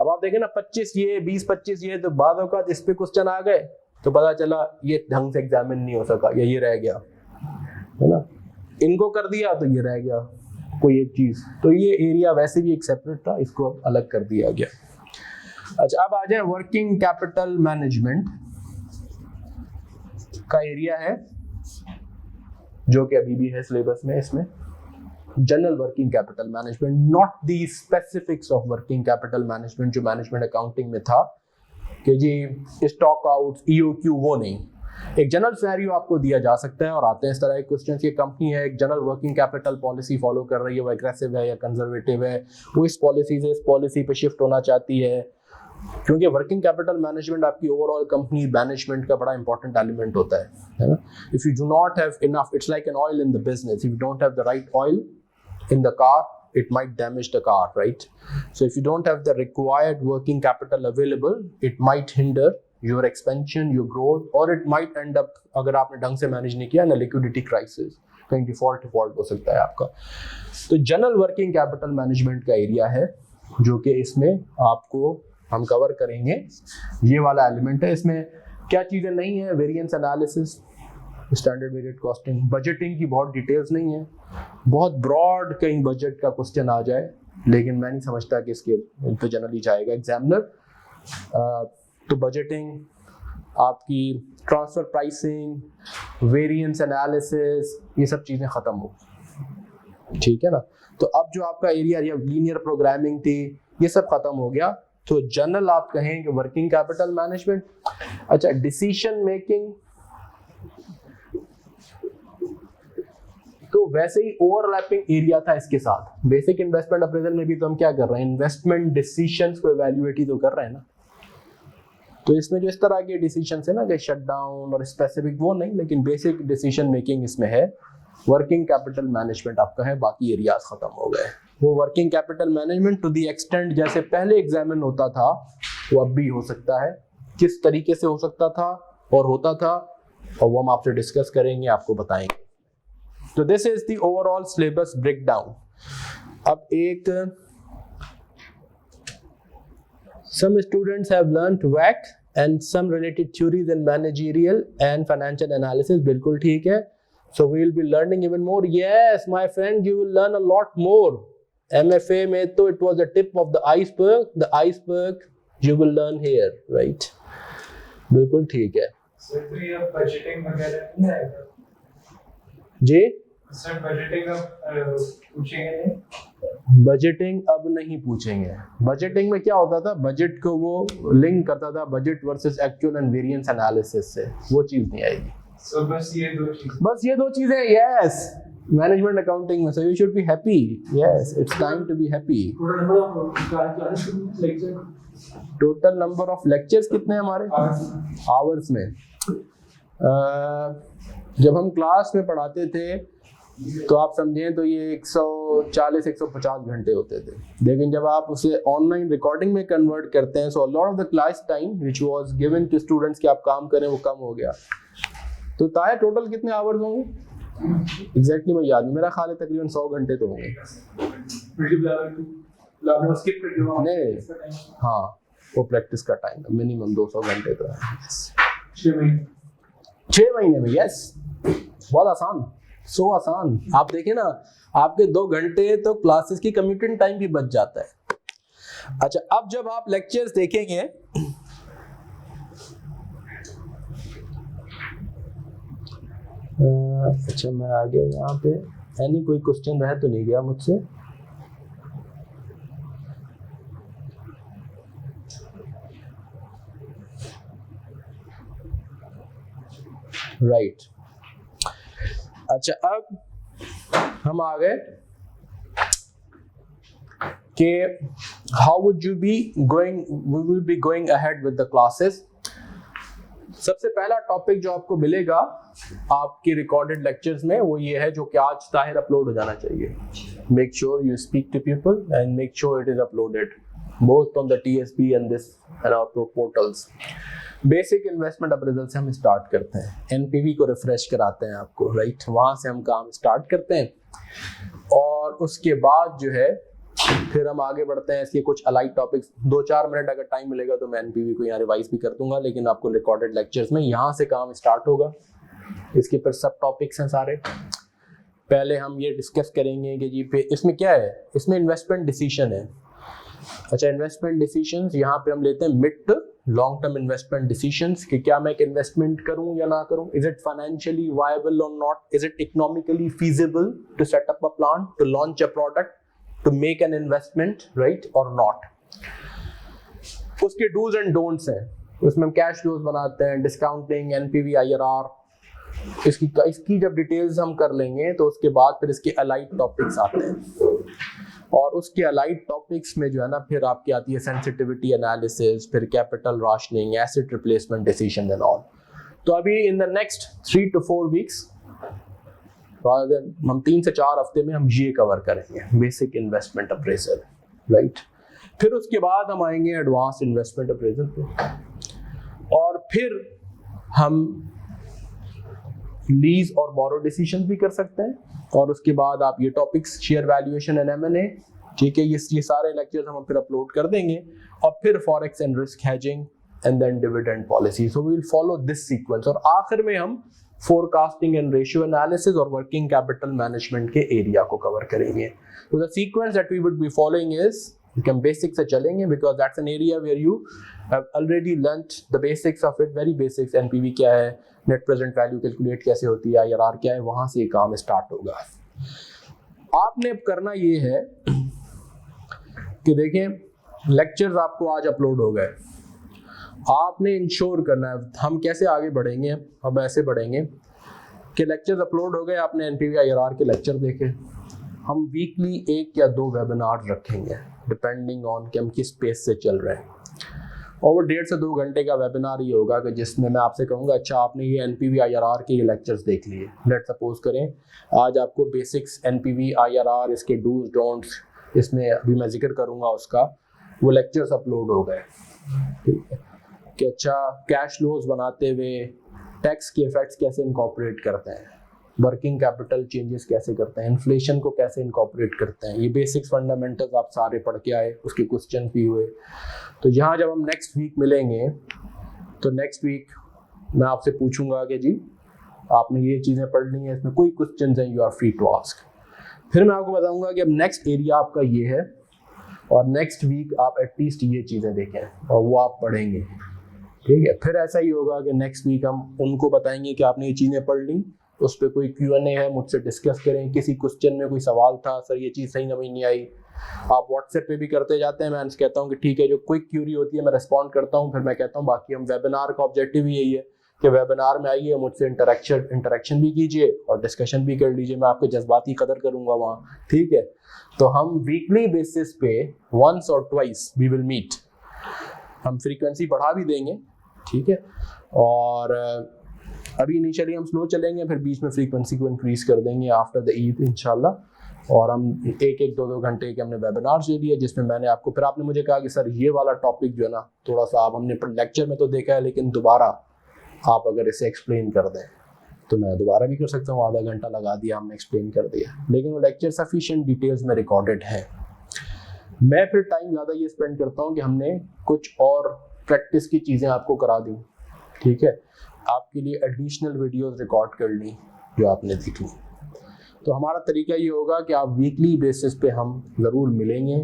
अब आप देखें ना 25 ये 20-25 ये, तो बाद औकात इस पे क्वेश्चन आ गए तो पता चला ये ढंग से एग्जामिन नहीं हो सका या ये रह गया, है ना, इनको कर दिया तो ये रह गया कोई एक चीज, तो ये एरिया वैसे भी एक सेपरेट था, इसको अलग कर दिया गया। अच्छा, अब आ जाए वर्किंग कैपिटल मैनेजमेंट का एरिया है जो कि अभी भी है सिलेबस में। इसमें general working capital management, not the specifics of working capital management जो मैनेजमेंट अकाउंटिंग में था कि जी स्टॉक आउट, EOQ, वो नहीं। एक जनरल सिनेरियो आपको दिया जा सकता है और आते हैं इस तरह के क्वेश्चन की कंपनी है, एक general working capital policy follow कर रही है, वो एग्रेसिव है या कंजर्वेटिव है, वो इस पॉलिसी से इस पॉलिसी पे शिफ्ट होना चाहती है, क्योंकि वर्किंग कैपिटल मैनेजमेंट आपकी ओवरऑल कंपनी मैनेजमेंट का बड़ा इंपॉर्टेंट एलिमेंट होता है ना. If you do not have enough, it's like an oil in the business, if you don't have the right oil in the car, it might damage the car, right? So if you don't have the required working capital available, it might hinder your expansion, your growth, or it might end up, अगर आपने ढंग से manage नहीं किया, ना liquidity crisis, कहीं default हो सकता है आपका. तो जनरल वर्किंग कैपिटल मैनेजमेंट का एरिया है जो कि इसमें आपको हम कवर करेंगे. ये वाला एलिमेंट है. इसमें क्या चीज़ें नहीं है, variance analysis, standard variate costing, budgeting की बहुत डिटेल्स नहीं है, बहुत ब्रॉड कहीं बजट का क्वेश्चन आ जाए, लेकिन मैं नहीं समझता कि इसके पे जनरली जाएगा एग्जामिनर. तो बजटिंग, आपकी ट्रांसफर प्राइसिंग, वेरिएंस एनालिसिस, ये सब चीज़ें ख़त्म हो, ठीक है ना. तो अब जो आपका एरिया लीनियर प्रोग्रामिंग थी, ये सब ख़त्म हो गया. तो जनरल आप कहें कि वर्किंग कैपिटल मैनेजमेंट. अच्छा, डिसीजन मेकिंग, तो वैसे ही ओवरलैपिंग एरिया था इसके साथ. बेसिक इन्वेस्टमेंट अप्रेजल में भी तो हम क्या कर रहे हैं, इन्वेस्टमेंट डिसीजंस को इवैल्यूएट ही तो कर रहे हैं ना. तो इसमें जो इस तरह के डिसीजंस है ना कि शट डाउन और स्पेसिफिक, वो नहीं, लेकिन बेसिक डिसीजन मेकिंग इसमें है. वर्किंग कैपिटल मैनेजमेंट आपका है, बाकी एरियाज खत्म हो गए. वो working capital management to the extent जैसे पहले एग्जामिन होता था, वो अब भी हो सकता है. किस तरीके से हो सकता था और होता था, और वो हम आपसे डिस्कस करेंगे, आपको बताएंगे. तो this is the overall syllabus breakdown. अब एक some students have learned WAC and some related theories in managerial and financial analysis. बिल्कुल ठीक है. So we will be learning even more. Yes, my friend, you will learn a lot more. MFA में तो it was the tip of the iceberg. The iceberg you will learn here, right? बिल्कुल ठीक है. Sir तो ये budgeting वगैरह नहीं आएगा जी? सर बजटिंग अब पूछेंगे नहीं? बजटिंग अब नहीं पूछेंगे. बजटिंग में क्या होता था, बजट को वो लिंक करता था budget versus actual and variance analysis से, वो चीज नहीं आएगी. सो बस ये दो चीजें. यस, मैनेजमेंट अकाउंटिंग में. So you should be happy. Yes, it's time to be happy. Total number of lectures कितने हैं हमारे आवर्स में? जब हम क्लास में पढ़ाते थे तो आप समझें तो ये 140-150 घंटे होते थे. लेकिन जब आप उसे ऑनलाइन रिकॉर्डिंग में कन्वर्ट करते हैं, so lot of the class time which was given to students कि आप काम करें, वो कम हो गया. तो ताया टोटल कितने आवर्स होंगे एग्जैक्टली मैं याद नहीं, मेरा ख्याल है तकरीबन 100 घंटे तो होंगे. नहीं, हाँ, वो प्रैक्टिस का टाइम है, मिनिमम 200 घंटे तो है. 6 महीने में. यस, बहुत आसान, सो आसान. आप देखें ना, आपके 2 घंटे तो क्लासेस की कम्यूटिंग टाइम भी बच जाता है. अच्छा, अब जब आप लेक्चर्स देखेंगे, अच्छा मैं आगे यहाँ पे एनी कोई क्वेश्चन रह तो नहीं गया मुझसे? राइट. अच्छा, अब हम आ गए कि how would you be going, we will be going ahead with the classes. सबसे पहला टॉपिक जो आपको मिलेगा आपके रिकॉर्डेड लेक्चर्स में, वो ये है जो कि आज ताहिर अपलोड हो जाना चाहिए. Make sure you speak to people and make sure it is uploaded both on the TSP and this and our portals. Basic investment appraisal से हम स्टार्ट करते हैं, NPV को रिफ्रेश कराते हैं आपको, राइट. वहाँ से हम काम स्टार्ट करते हैं और उसके बाद जो है फिर हम आगे बढ़ते हैं. इसके कुछ अलाइड टॉपिक्स, 2-4 मिनट अगर टाइम मिलेगा तो मैं NPV को यहाँ रिवाइज भी कर दूंगा, लेकिन आपको रिकॉर्डेड लेक्चर्स में यहाँ से काम स्टार्ट होगा. इसके फिर सब टॉपिक्स हैं सारे. पहले हम ये डिस्कस करेंगे कि जी पे इसमें क्या है, इसमें इन्वेस्टमेंट डिसीजन है. अच्छा, इन्वेस्टमेंट डिसीजंस यहाँ पे हम लेते हैं mid to long term investment decisions कि क्या मैं एक इन्वेस्टमेंट करूं या ना करूं. इज इट फाइनेंशियली वायबल और not, is it economically feasible to set up a plan, to launch a product, to make an investment, right, और नॉट. उसके डूज एंड डोंट्स हैं. उसमें हम कैश फ्लोज बनाते हैं, डिस्काउंटिंग, एनपीवी, आईआरआर, इसकी जब डिटेल्स हम कर लेंगे तो उसके बाद फिर इसके अलाइड टॉपिक्स आते हैं, और उसके अलाइड टॉपिक्स में जो है ना फिर आपकी आती है सेंसिटिविटी एनालिसिस, फिर capital rationing, asset replacement decision and all. तो अभी इन द नेक्स्ट 3 to 4 weeks हम 3 से 4 हफ्ते में हम ये कवर करेंगे, बेसिक इन्वेस्टमेंट अप्रेजल, राइट। फिर उसके बाद हम आएंगे एडवांस इन्वेस्टमेंट अप्रेजल पे, और फिर हम लीज और बोरो डिसीजन भी कर सकते हैं, और उसके बाद आप ये topics share valuation and MNA, ठीक है, ये सारे लेक्चर्स हम फिर अपलोड कर देंगे, और फिर forex and risk hedging and then dividend policy. So we will follow this sequence, और आखिर में हम फोरकास्टिंग एंड रेशियो एनालिसिस और वर्किंग कैपिटल मैनेजमेंट के एरिया को कवर करेंगे। तो the sequence that we would be following is, हम बेसिक से चलेंगे because that's an area where you have already learned the basics of it, very basics. NPV क्या है, नेट प्रेजेंट वैल्यू कैलकुलेट कैसे होती है, आईआरआर क्या है, वहां से काम स्टार्ट होगा। आपने अब करना ये है कि देखें लेक्चर्स आपको आज अपलोड हो गए, आपने इंश्योर करना है, हम कैसे आगे बढ़ेंगे, अब ऐसे बढ़ेंगे कि लेक्चर्स अपलोड हो गए, आपने एनपीवी आईआरआर के लेक्चर देखे, हम वीकली 1 या 2 वेबिनार रखेंगे डिपेंडिंग ऑन कि हम किस पेस से चल रहे हैं। और 1.5 से 2 घंटे का वेबिनार ये होगा कि जिसमें मैं आपसे कहूँगा अच्छा आपने ये एनपीवी आईआरआर के ये लेक्चर्स देख लिए, लेट सपोज करें आज आपको बेसिक्स एनपीवी आईआरआर, इसके डूज डोंट्स, इसमें अभी मैं जिक्र करूँगा उसका, वो लेक्चर्स अपलोड हो गए, ठीक है, कि अच्छा कैश फ्लोज बनाते हुए टैक्स के इफेक्ट्स कैसे इनकॉर्पोरेट करते हैं, वर्किंग कैपिटल चेंजेस कैसे करते हैं, इन्फ्लेशन को कैसे इनकॉर्पोरेट करते हैं, ये बेसिक्स फंडामेंटल्स आप सारे पढ़ के आए, उसके क्वेश्चन भी हुए। तो यहाँ जब हम नेक्स्ट वीक मिलेंगे तो नेक्स्ट वीक मैं आपसे पूछूंगा कि जी आपने ये चीज़ें पढ़ ली हैं, इसमें कोई क्वेश्चन हैं, you are free to ask. फिर मैं आपको बताऊंगा कि अब नेक्स्ट एरिया आपका ये है, और नेक्स्ट वीक आप एटलीस्ट ये चीज़ें देखें और वो आप पढ़ेंगे, ठीक है। फिर ऐसा ही होगा कि नेक्स्ट वीक हम उनको बताएंगे कि आपने ये चीज़ें पढ़ ली, उस पर कोई Q&A है मुझसे डिस्कस करें, किसी क्वेश्चन में कोई सवाल था, सर ये चीज़ सही समझ नहीं आई, आप व्हाट्सएप पे भी करते जाते हैं, मैं कहता हूँ कि ठीक है, जो क्विक क्यूरी होती है मैं रिस्पॉन्ड करता हूँ, फिर मैं कहता हूँ बाकी हम वेबिनार का ऑब्जेक्टिव ही यही है कि वेबिनार में आइए, मुझसे इंटरेक्शन भी कीजिए और डिस्कशन भी कर लीजिए, मैं आपके जज्बाती कदर करूँगा वहाँ, ठीक है। तो हम वीकली बेसिस पे वंस और ट्वाइस वी विल मीट, हम फ्रीक्वेंसी बढ़ा भी देंगे, ठीक है, और अभी इनिशियली हम स्लो चलेंगे, फिर बीच में फ्रीक्वेंसी को इंक्रीज कर देंगे आफ्टर द ईद इंशाल्लाह। और हम 1-2 घंटे के हमने वेबिनार्स ले लिए, जिसमें मैंने आपको, फिर आपने मुझे कहा कि सर ये वाला टॉपिक जो है ना थोड़ा सा आप, हमने लेक्चर में तो देखा है लेकिन दोबारा आप अगर इसे एक्सप्लेन कर दें, तो मैं दोबारा भी कर सकता हूँ, आधा घंटा लगा दिया हमने एक्सप्लेन कर दिया, लेकिन वो लेक्चर सफिशिएंट डिटेल्स में रिकॉर्डेड है। मैं फिर टाइम ज़्यादा ये स्पेंड करता हूँ कि हमने कुछ और प्रैक्टिस की चीज़ें आपको करा दूँ, ठीक है, आपके लिए एडिशनल वीडियोस रिकॉर्ड कर ली जो आपने देख ली। तो हमारा तरीका ये होगा कि आप वीकली बेसिस पे हम ज़रूर मिलेंगे,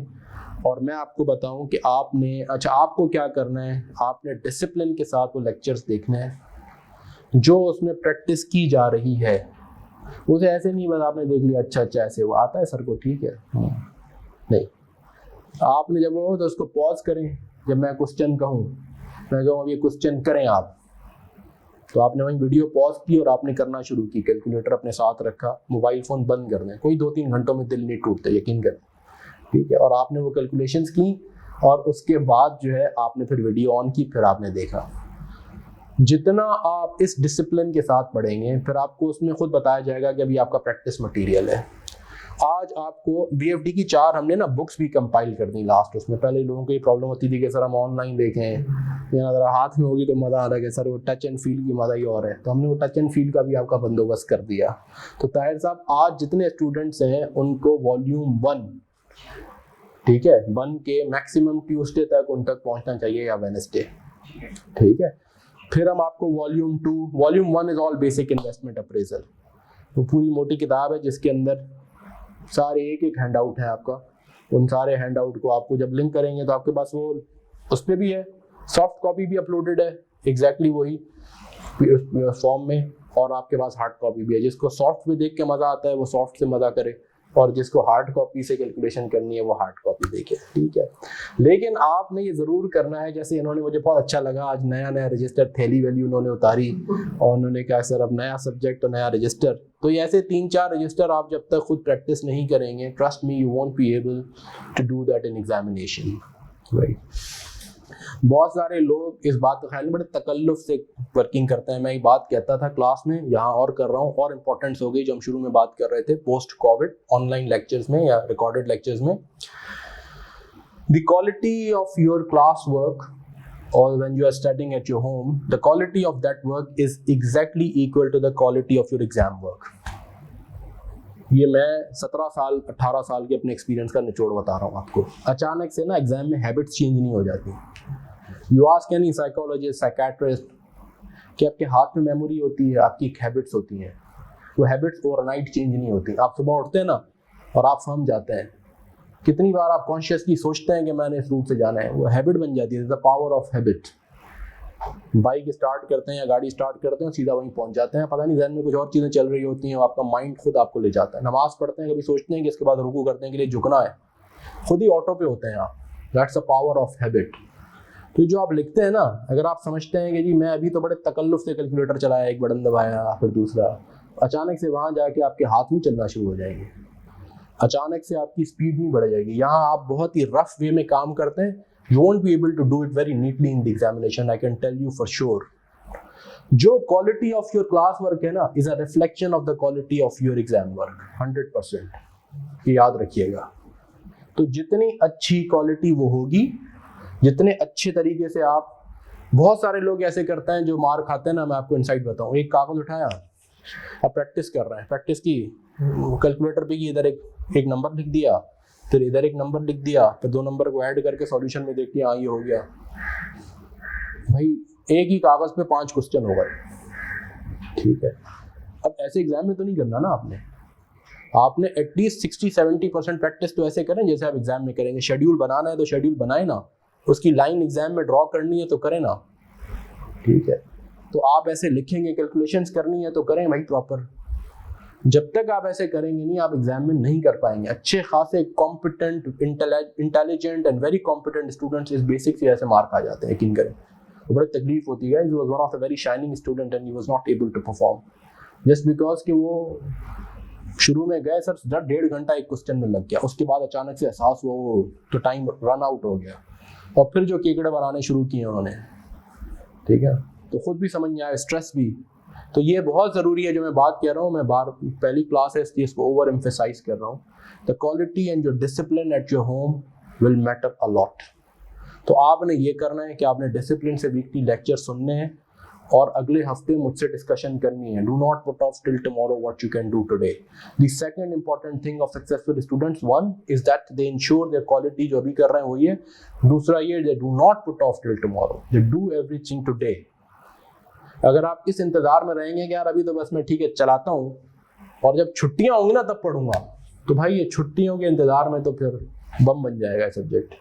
और मैं आपको बताऊं कि आपने, अच्छा आपको क्या करना है, आपने डिसिप्लिन के साथ वो लेक्चर्स देखना है, जो उसमें प्रैक्टिस की जा रही है, उसे ऐसे नहीं बस आपने देख लिया अच्छा ऐसे वो आता है सर को, ठीक है, नहीं, आपने जब वो तो उसको पॉज करें, जब मैं क्वेश्चन कहूँ, मैं कहूँ अब ये क्वेश्चन करें आप, तो आपने वहीं वीडियो पॉज की और आपने करना शुरू की, कैलकुलेटर अपने साथ रखा, मोबाइल फ़ोन बंद कर दें, कोई 2-3 घंटों में दिल नहीं टूटता, यकीन करें, ठीक है, और आपने वो कैलकुलेशंस की, और उसके बाद जो है आपने फिर वीडियो ऑन की, फिर आपने देखा। जितना आप इस डिसिप्लिन के साथ पढ़ेंगे, फिर आपको उसमें खुद बताया जाएगा कि अभी आपका प्रैक्टिस मटीरियल है। आज आपको BFD की 4 हमने ना बुक्स भी कंपाइल कर दी लास्ट, उसमें पहले लोगों को ये प्रॉब्लम होती थी कि सर हम ऑनलाइन देखें या अगर हाथ में होगी तो मज़ा आ रहा है, सर वो टच एंड फील की मज़ा ही और है, तो हमने वो टच एंड फील का भी आपका बंदोबस्त कर दिया। तो ताहिर साहब आज जितने स्टूडेंट्स हैं उनको वॉल्यूम 1, ठीक है, 1 के मैक्सिमम ट्यूसडे तक उन तक पहुँचना चाहिए या वेडनेसडे, ठीक है। फिर हम आपको volume 1 is all basic investment appraisal, वो पूरी मोटी किताब है जिसके अंदर सारे एक हैंड आउट है आपका, उन सारे हैंड आउट को आपको जब लिंक करेंगे तो आपके पास वो उस पर भी है, सॉफ्ट कॉपी भी अपलोडेड है एग्जैक्टली वही फॉर्म में, और आपके पास हार्ड कॉपी भी है। जिसको सॉफ्ट में देख के मज़ा आता है वो सॉफ्ट से मज़ा करे, और जिसको हार्ड कॉपी से कैलकुलेशन करनी है वो हार्ड कॉपी देखे, ठीक है। लेकिन आपने ये ज़रूर करना है, जैसे इन्होंने, मुझे बहुत अच्छा लगा आज नया रजिस्टर थैली वैल्यू उन्होंने उतारी और उन्होंने कहा सर अब नया सब्जेक्ट और नया रजिस्टर। तो ये ऐसे 3-4 रजिस्टर आप जब तक खुद प्रैक्टिस नहीं करेंगे, trust me you won't be able to do that in examination, right. बहुत सारे लोग इस बात का ख्याल में बड़े तकल्लुफ से वर्किंग करते हैं। मैं ये बात कहता था क्लास में, यहाँ और कर रहा हूँ, और इम्पोर्टेंस हो गई जो हम शुरू में बात कर रहे थे पोस्ट कोविड ऑनलाइन लेक्चर्स में या रिकॉर्डेड लेक्चर्स में। The quality of your class work or when you are studying at your home, the quality of that work is exactly equal to the quality of your exam work. ये मैं 17 साल 18 साल के अपने experience का निचोड़ बता रहा हूँ आपको। अचानक से ना एग्जाम में हैबिट्स चेंज नहीं हो जाती। You ask any psychologist, psychiatrist कि आपके हाथ में मेमोरी होती है, आपकी एक हैबिट्स होती हैं, वो हैबिट्स ओवरनाइट चेंज नहीं होती। आप सुबह उठते हैं ना और आप समझ जाते हैं, कितनी बार आप कॉन्शियसली सोचते हैं कि मैंने इस रूट से जाना है, वो हैबिट बन जाती है। The power of habit. Bike start करते हैं या गाड़ी स्टार्ट करते हैं, सीधा वहीं पहुंच जाते हैं, पता नहीं ज़हन में कुछ और चीज़ें चल रही होती हैं, आपका माइंड खुद आपको ले जाता है। नमाज पढ़ते हैं, कभी सोचते हैं कि इसके बाद रुकू करते हैं, के लिए झुकना है, खुद ही ऑटो पे होते हैं आप। That's a power of habit. तो जो आप लिखते हैं ना, अगर आप समझते हैं कि जी मैं अभी तो बड़े तकल्लुफ से कैलकुलेटर चलाया, एक बटन दबाया फिर दूसरा, अचानक से वहाँ जाके आपके हाथ नहीं चलना शुरू हो जाएंगे, अचानक से आपकी स्पीड नहीं बढ़ जाएगी। यहाँ आप बहुत ही रफ वे में काम करते हैं, you won't be able to do it very neatly in the examination, I can tell you for sure. जो quality of your class work है ना, is a reflection of the quality of your exam work, 100%। ये याद रखिएगा। तो जितनी अच्छी quality वो होगी, जितने अच्छे तरीके से आप, बहुत सारे लोग ऐसे करते हैं जो मार खाते हैं ना, मैं आपको इनसाइट बताऊं। एक कागज उठाया, आप प्रैक्टिस कर रहे हैं, प्रैक्टिस की, कैलकुलेटर पे की, इधर एक नंबर लिख दिया, फिर इधर एक नंबर लिख दिया, फिर 2 नंबर को ऐड करके सॉल्यूशन में देख लिया, हाँ ये हो गया। भाई एक ही कागज पे 5 क्वेश्चन हो गए, ठीक है। अब ऐसे एग्जाम में तो नहीं करना ना आपने एटलीस्ट 60-70% प्रैक्टिस तो ऐसे करें जैसे आप एग्जाम में करेंगे। शेड्यूल बनाना है तो शेड्यूल बनाए ना, उसकी लाइन एग्जाम में ड्रॉ करनी है तो करें ना, ठीक है। तो आप ऐसे लिखेंगे, कैलकुलेशंस करनी है तो करें भाई प्रॉपर। जब तक आप ऐसे करेंगे नहीं, आप एग्जाम में नहीं कर पाएंगे। अच्छे खासे competent, intelligent and very competent students इस बेसिक से ऐसे मार्क आ जाते हैं, यकीन करें। तो बड़ी तकलीफ होती है। He was one of a very shining student and he was not able to perform just because कि वो शुरू में गए सर 1.5 घंटा एक क्वेश्चन में लग गया, उसके बाद अचानक से एहसास हुआ तो टाइम रन आउट हो गया, और फिर जो केकड़े बनाने शुरू किए उन्होंने, ठीक है। तो खुद भी समझ नहीं आया, स्ट्रेस भी। तो ये बहुत ज़रूरी है जो मैं बात कह रहा हूँ। मैं पहली क्लास है इसलिए इसको ओवर एम्फेसाइज कर रहा हूँ। The quality and your discipline at your home will matter a lot. तो आपने ये करना है कि आपने डिसिप्लिन से वीकली लेक्चर सुनने हैं और अगले हफ्ते मुझसे डिस्कशन करनी है। Do not put off till tomorrow what you can do today. The second important thing of successful students, one is that they ensure there quality, जो अभी कर रहे हैं वही है। दूसरा ये, they do not put off till tomorrow, they do everything today. अगर आप इस इंतजार में रहेंगे कि यार अभी तो बस मैं ठीक है चलाता हूँ और जब छुट्टियां होंगी ना तब पढ़ूंगा, तो भाई ये छुट्टियों के इंतजार में तो फिर बम बन जाएगा सब्जेक्ट,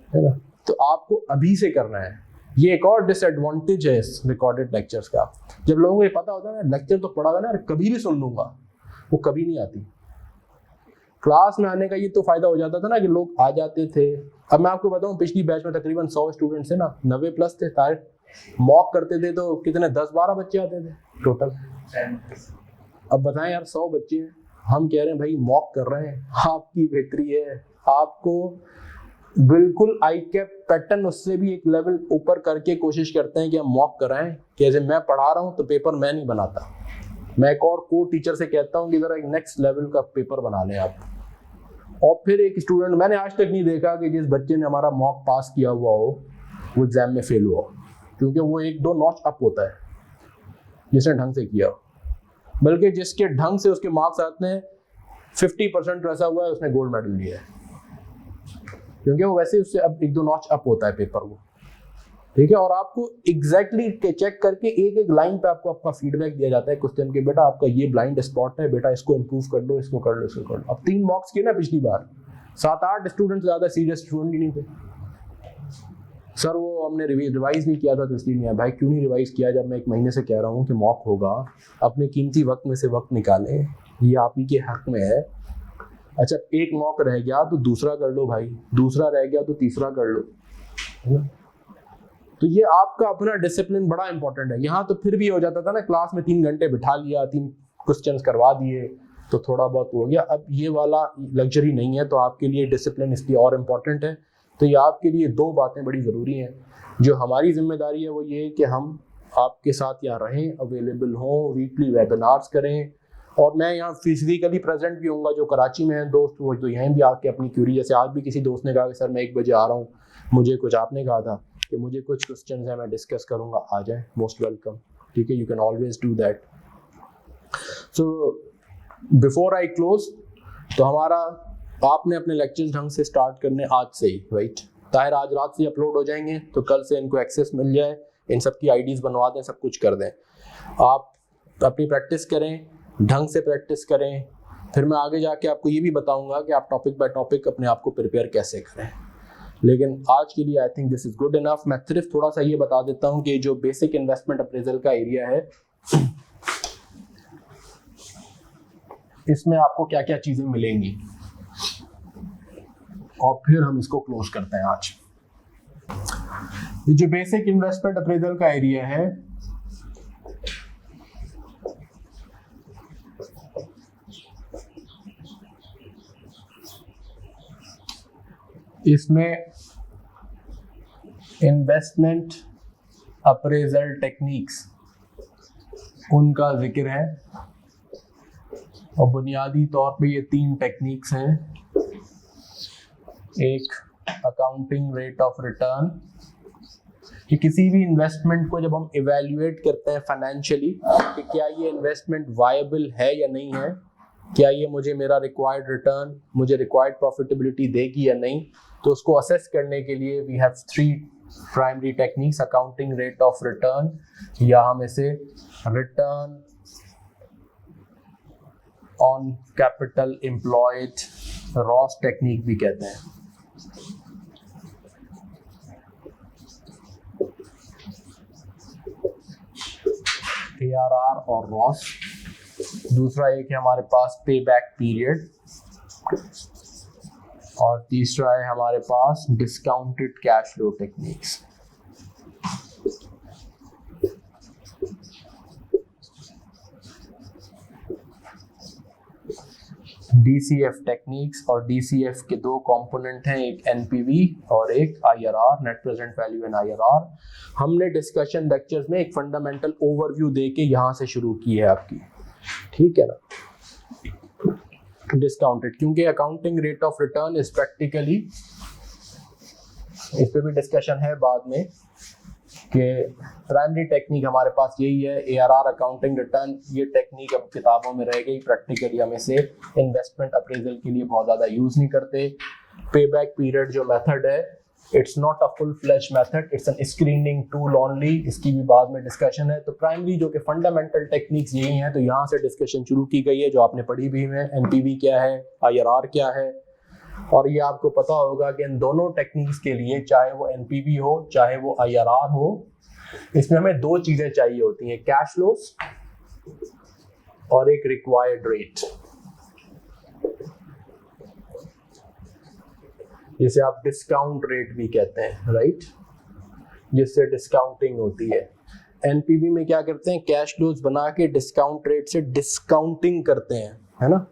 है ना। तो आपको अभी से करना है। ये एक और डिसएडवांटेज है इस रिकॉर्डेड लेक्चर्स का। जब लोगों को ये पता होता है ना लेक्चर तो पढ़ा हुआ ना, कभी भी सुन लूंगा, वो कभी नहीं आती। क्लास में आने का ये तो फायदा हो जाता था ना कि लोग आ जाते थे। अब मैं आपको बताऊं, पिछली बैच में तकरीबन 100 स्टूडेंट्स थे ना, 90+ थे सारे। मॉक करते थे तो कितने 10-12 बच्चे आते थे टोटल। अब बताएं यार 100 बच्चे हैं, हम कह रहे हैं भाई मॉक कर रहे हैं, आपकी बेहतरी है। आपको बिल्कुल आई कैप पैटर्न उससे भी एक लेवल ऊपर करके कोशिश करते हैं कि हम मॉक कराएं। जैसे मैं पढ़ा रहा हूँ तो पेपर मैं नहीं बनाता, मैं एक और को टीचर से कहता हूँ कि जरा एक नेक्स्ट लेवल का पेपर बना लें आप। और फिर एक स्टूडेंट, मैंने आज तक नहीं देखा कि जिस बच्चे ने हमारा मॉक पास किया हुआ हो वो एग्जाम में फेल हुआ, क्योंकि वो 1-2 नॉच अप होता है जिसने ढंग से किया। बल्कि जिसके ढंग से उसके मार्क्स आते हैं 50% ऐसा हुआ है उसने गोल्ड मेडल लिया है, क्योंकि वो वैसे उससे अब 1-2 नॉच अप होता है पेपर वो, ठीक है। और आपको एग्जैक्टली चेक करके एक लाइन पे आपको आपका फीडबैक दिया जाता है क्वेश्चन के, बेटा आपका ये ब्लाइंड स्पॉट है, बेटा इसको इंप्रूव कर लो, इसको कर लो, इसको कर लो। अब 3 मॉक्स किए ना पिछली बार, 7-8 स्टूडेंट ज़्यादा सीरियस स्टूडेंट ही नहीं थे। सर वो हमने रिवाइज नहीं किया था तो इसलिए नहीं आया। भाई क्यों नहीं रिवाइज किया? जब मैं 1 महीने से कह रहा हूँ कि मॉक होगा, अपने कीमती वक्त में से वक्त निकालें, ये आप ही के हक में है। अच्छा एक मॉक रह गया तो दूसरा कर लो भाई, दूसरा रह गया तो तीसरा कर लो, है ना। तो ये आपका अपना डिसिप्लिन बड़ा इंपॉर्टेंट है। यहाँ तो फिर भी हो जाता था ना, क्लास में 3 घंटे बिठा लिया, 3 क्वेश्चंस करवा दिए तो थोड़ा बहुत हो गया। अब ये वाला लग्जरी नहीं है, तो आपके लिए डिसिप्लिन इसलिए और इम्पोर्टेंट है। तो ये आपके लिए 2 बातें बड़ी ज़रूरी हैं। जो हमारी जिम्मेदारी है वो ये है कि हम आपके साथ यहाँ रहें, अवेलेबल हों, वीकली वेबिनार्स करें, और मैं यहाँ फिजिकली प्रेजेंट भी होऊंगा। जो कराची में हैं दोस्त वो तो यहाँ भी आके अपनी क्यूरी, जैसे आज भी किसी दोस्त ने कहा कि सर मैं 1 बजे आ रहा हूँ, मुझे कुछ, आपने कहा था कि मुझे कुछ क्वेश्चन है मैं डिस्कस करूँगा, आ जाए, मोस्ट वेलकम, ठीक है, you can always do that. So before I close, तो हमारा आपने अपने लेक्चर्स ढंग से स्टार्ट करने आज से ही, राइट। ताहिर आज रात से अपलोड हो जाएंगे तो कल से इनको एक्सेस मिल जाए, इन सब की आईडीज बनवा दें, सब कुछ कर दें। आप अपनी प्रैक्टिस करें, ढंग से प्रैक्टिस करें, फिर मैं आगे जाके आपको ये भी बताऊंगा कि आप टॉपिक बाय टॉपिक अपने आप को प्रिपेयर कैसे करें। लेकिन आज के लिए I think this is good enough. मैं सिर्फ थोड़ा सा ये बता देता हूँ कि जो बेसिक इन्वेस्टमेंट अप्रेजल का एरिया है, इसमें आपको क्या क्या चीजें मिलेंगी, और फिर हम इसको क्लोज करते हैं आज। ये जो बेसिक इन्वेस्टमेंट अप्रेजल का एरिया है, इसमें इन्वेस्टमेंट अप्रेजल टेक्निक्स उनका जिक्र है, और बुनियादी तौर पे ये 3 टेक्निक्स हैं। एक अकाउंटिंग रेट ऑफ रिटर्न, कि किसी भी इन्वेस्टमेंट को जब हम इवैल्यूएट करते हैं फाइनेंशियली कि क्या ये इन्वेस्टमेंट वायबल है या नहीं है, क्या ये मुझे मेरा रिक्वायर्ड रिटर्न, मुझे रिक्वायर्ड प्रॉफिटेबिलिटी देगी या नहीं, तो उसको असेस करने के लिए we have 3 primary techniques. Accounting rate of return, या हम इसे return on capital employed, ROCE technique भी कहते हैं। ARR और रॉस। दूसरा एक है हमारे पास पे बैक पीरियड, और तीसरा है हमारे पास discounted cash flow techniques. DCF techniques, और DCF के 2 कंपोनेंट हैं, एक NPV और एक IRR, net present value and IRR। हमने डिस्कशन लेक्चर्स में एक फंडामेंटल ओवरव्यू देके यहाँ से शुरू की है आपकी, ठीक है ना। डिस्काउंटेड, क्योंकि accounting rate of return is practically, इस पे भी डिस्कशन है बाद में, कि प्राइमरी टेक्निक हमारे पास यही है, ARR अकाउंटिंग रिटर्न। ये टेक्निक अब किताबों में रह गई, प्रैक्टिकली हम इसे इन्वेस्टमेंट अप्रेजल के लिए बहुत ज़्यादा यूज़ नहीं करते। पे बैक पीरियड जो मेथड है, it's not a full fledge method, it's an screening tool only, इसकी भी बाद में डिस्कशन है। तो प्राइमरी जो कि फंडामेंटल टेक्निक्स यही हैं, तो यहाँ से डिस्कशन शुरू की गई है, जो आपने पढ़ी भी है। NPV क्या है, IRR क्या है, और ये आपको पता होगा कि इन दोनों टेक्निक्स के लिए, चाहे वो NPV हो चाहे वो IRR हो, इसमें हमें 2 चीजें चाहिए होती हैं, कैश फ्लोस और एक रिक्वायर्ड रेट, जिसे आप डिस्काउंट रेट भी कहते हैं, राइट, जिससे डिस्काउंटिंग होती है। NPV में क्या करते हैं, कैश फ्लोस बना के डिस्काउंट रेट से डिस्काउंटिंग करते हैं, है ना,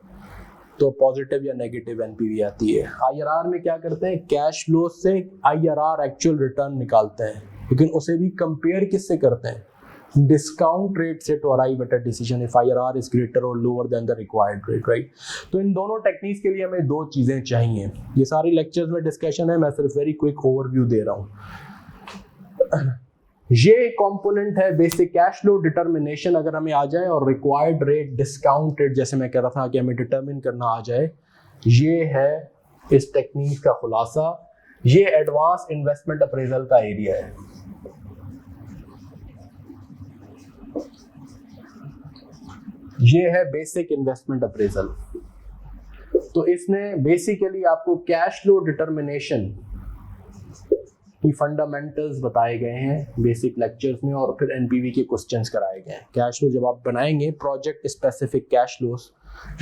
तो पॉजिटिव या नेगेटिव NPV आती है। IRR में क्या करते हैं, कैश फ्लो से IRR एक्चुअल रिटर्न निकालते हैं, लेकिन उसे भी कंपेयर किससे करते हैं, डिस्काउंट रेट से, to arrive at a decision if IRR is greater और lower than the required rate, right. तो इन दोनों टेक्निक्स के लिए हमें 2 चीजें चाहिए। ये सारी लेक्चर्स में डिस्कशन है, मैं सिर्फ वेरी क्विक ओवरव्यू दे रहा हूँ। ये कंपोनेंट है बेसिक कैश फ्लो डिटर्मिनेशन, अगर हमें आ जाए, और रिक्वायर्ड रेट, डिस्काउंट रेट, जैसे मैं कह रहा था कि हमें डिटरमिन करना आ जाए, ये है इस टेक्निक का खुलासा। ये एडवांस इन्वेस्टमेंट अप्रेजल का एरिया है। ये है बेसिक इन्वेस्टमेंट अप्रेजल। तो इसने बेसिकली आपको कैश फ्लो डिटर्मिनेशन ये फंडामेंटल्स बताए गए हैं बेसिक लेक्चर्स में, और फिर एनपीवी के क्वेश्चंस कराए गए हैं। कैश फ्लो जब आप बनाएंगे प्रोजेक्ट स्पेसिफिक कैश फ्लोज,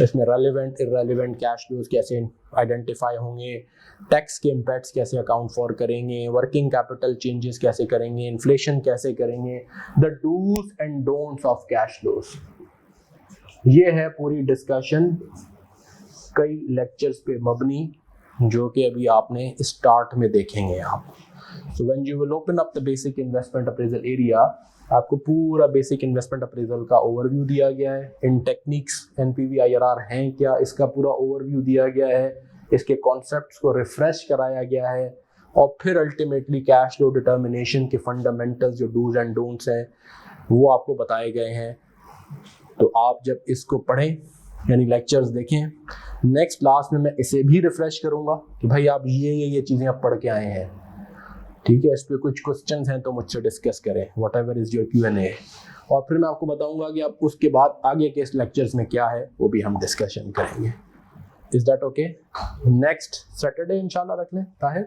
इसमें रेलेवेंट इररेलेवेंट कैश फ्लोज कैसे आइडेंटिफाई होंगे, टैक्स के इम्पैक्ट्स कैसे अकाउंट फॉर करेंगे, वर्किंग कैपिटल चेंजेस कैसे करेंगे, इन्फ्लेशन कैसे करेंगे, the dos and don'ts of cash flows. ये है पूरी डिस्कशन कई लेक्चर्स पे मबनी, जो कि अभी आपने स्टार्ट में देखेंगे आप। So when you will open up the basic investment appraisal area, आपको पूरा बेसिक इन्वेस्टमेंट अप्रेजल का ओवरव्यू दिया गया है। इन टेक्निक्स एनपीवी आईआरआर हैं क्या, इसका पूरा ओवरव्यू दिया गया है, इसके कॉन्सेप्ट्स को रिफ्रेश कराया गया है, और फिर अल्टीमेटली कैश फ्लो डिटर्मिनेशन के फंडामेंटल्स जो डूज एंड डोंट्स हैं वो आपको बताए गए हैं। तो आप जब इसको पढ़ें यानी लेक्चर्स देखें, नेक्स्ट क्लास में मैं इसे भी रिफ्रेश करूंगा कि भाई आप ये चीज़ें आप पढ़ के आए हैं, ठीक है। इस पर कुछ क्वेश्चंस हैं तो मुझसे डिस्कस करें, what ever is your Q&A, और फिर मैं आपको बताऊंगा कि आप उसके बाद आगे के इस लेक्चर्स में क्या है वो भी हम डिस्कशन करेंगे। Is that okay? Next Saturday इंशाल्लाह रख लें Tahir,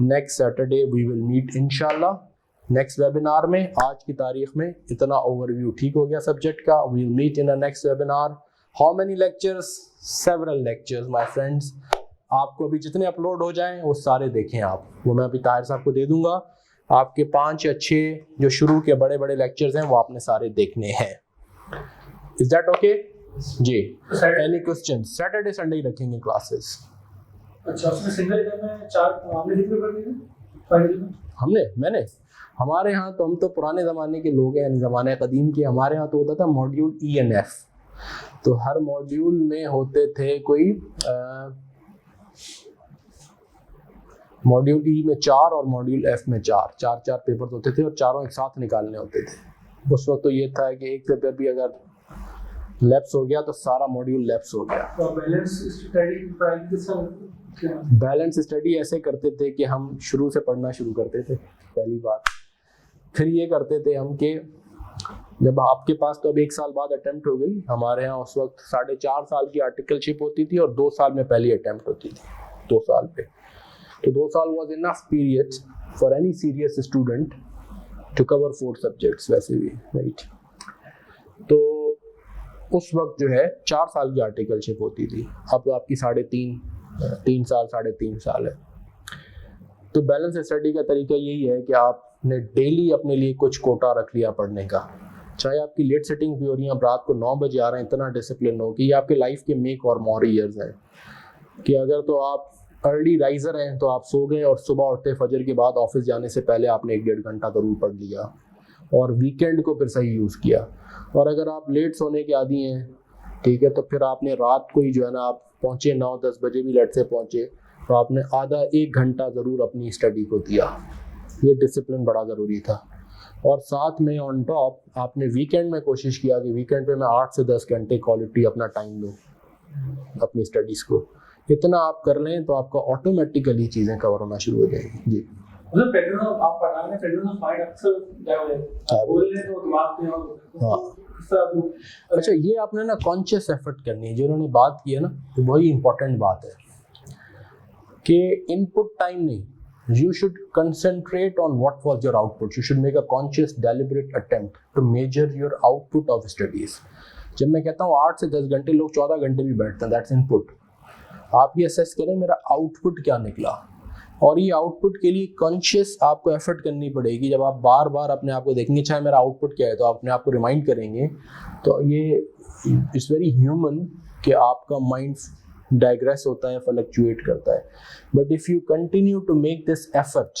next Saturday we will meet इंशाल्लाह नेक्स्ट वेबिनार में। आज की तारीख में इतना ओवरव्यू ठीक हो गया सब्जेक्ट का। We will meet in the next webinar. How many lectures? Several lectures my friends. आपको अभी जितने अपलोड हो जाएं वो सारे देखें आप, वो मैं अभी ताहिर साहब को दे दूंगा। आपके 5 या 6 जो शुरू के बड़े बड़े लेक्चर्स हैं वो आपने सारे देखने हैं। इज दैट ओके जी? Any question? सैटरडे संडे ही रखेंगे क्लासेस। अच्छा, उसमें सिंगल एग्जाम में 4 मामले लिखने पड़ेंगे फाइनल में? मैंने हमारे यहाँ तो हम तो पुराने ज़माने के लोग हैं, यानी ज़माने कदीम के। हमारे यहाँ तो होता था मॉड्यूल ENF, तो हर मॉड्यूल में होते थे कोई मॉड्यूल E में 4 और मॉड्यूल F में 4 पेपर होते थे, और चारों एक साथ निकालने होते थे। उस वक्त तो ये था कि एक पेपर भी अगर लैप्स हो गया तो सारा मॉड्यूल लैप्स हो गया। तो बैलेंस स्टडी ऐसे करते थे कि हम शुरू से पढ़ना शुरू करते थे पहली बार, फिर ये करते थे हम कि जब आपके पास तो अब 1 साल बाद अटेम्प्ट हो गई, हमारे यहाँ उस वक्त 4.5 साल की आर्टिकलशिप होती थी और 2 साल में पहली अटेम्प्ट होती थी 2 साल पे। तो 2 साल was enough period for any serious student to cover 4 subjects वैसे भी, राइट। तो उस वक्त जो है 4 साल की आर्टिकलशिप होती थी, अब तो आपकी 3 साल 3.5 साल है। तो बैलेंस स्टडी का तरीका यही है कि आपने डेली अपने लिए कुछ कोटा रख लिया पढ़ने का, चाहे आपकी लेट सेटिंग भी हो रही है, आप रात को 9 बजे आ रहे हैं, इतना डिसिप्लिन हो कि ये आपके लाइफ के मेक और मोर ईयर्स हैं। कि अगर तो आप अर्ली राइजर हैं तो आप सो गए और सुबह उठते फजर के बाद ऑफिस जाने से पहले आपने 1-1.5 घंटा जरूर पढ़ लिया और वीकेंड को फिर सही यूज़ किया। और अगर आप लेट सोने के आदी हैं, ठीक है, तो फिर आपने रात को ही जो है ना, आप पहुँचे 9-10 बजे भी लेट से पहुँचे, तो आपने आधा 1 घंटा ज़रूर अपनी स्टडी को दिया। ये डिसिप्लिन बड़ा ज़रूरी था। और साथ में ऑन टॉप आपने वीकेंड में कोशिश किया कि वीकेंड पे मैं 8 से 10 घंटे क्वालिटी अपना टाइम दूँ अपनी स्टडीज़ को। इतना आप कर लें तो आपका ऑटोमेटिकली चीज़ें कवर होना शुरू हो जाएगी। जी मतलब पेट्रोल आप पढ़ा रहे पेट्रोल फाइट अक्सर जाओगे बोल रहे तो दिमाग में और अच्छा, ये आपने ना कॉन्शियस एफर्ट करनी है। जो उन्होंने बात की है ना, तो वही इंपॉर्टेंट बात है कि इनपुट टाइम नहीं, you should concentrate on what was your output. You should make a conscious deliberate attempt to measure your output of studies. जब मैं कहता हूँ 8 से 10 घंटे, लोग 14 घंटे भी बैठते हैं, दैट्स इनपुट। आप ये असेस करें मेरा आउटपुट क्या निकला, और ये आउटपुट के लिए कॉन्शियस आपको एफर्ट करनी पड़ेगी। जब आप बार बार अपने आप को देखेंगे चाहे मेरा आउटपुट क्या है, तो आप अपने आप को रिमाइंड करेंगे। तो ये इट्स वेरी ह्यूमन कि आपका माइंड डाइग्रेस होता है, फ्लक्चुएट करता है। But if you continue to make this effort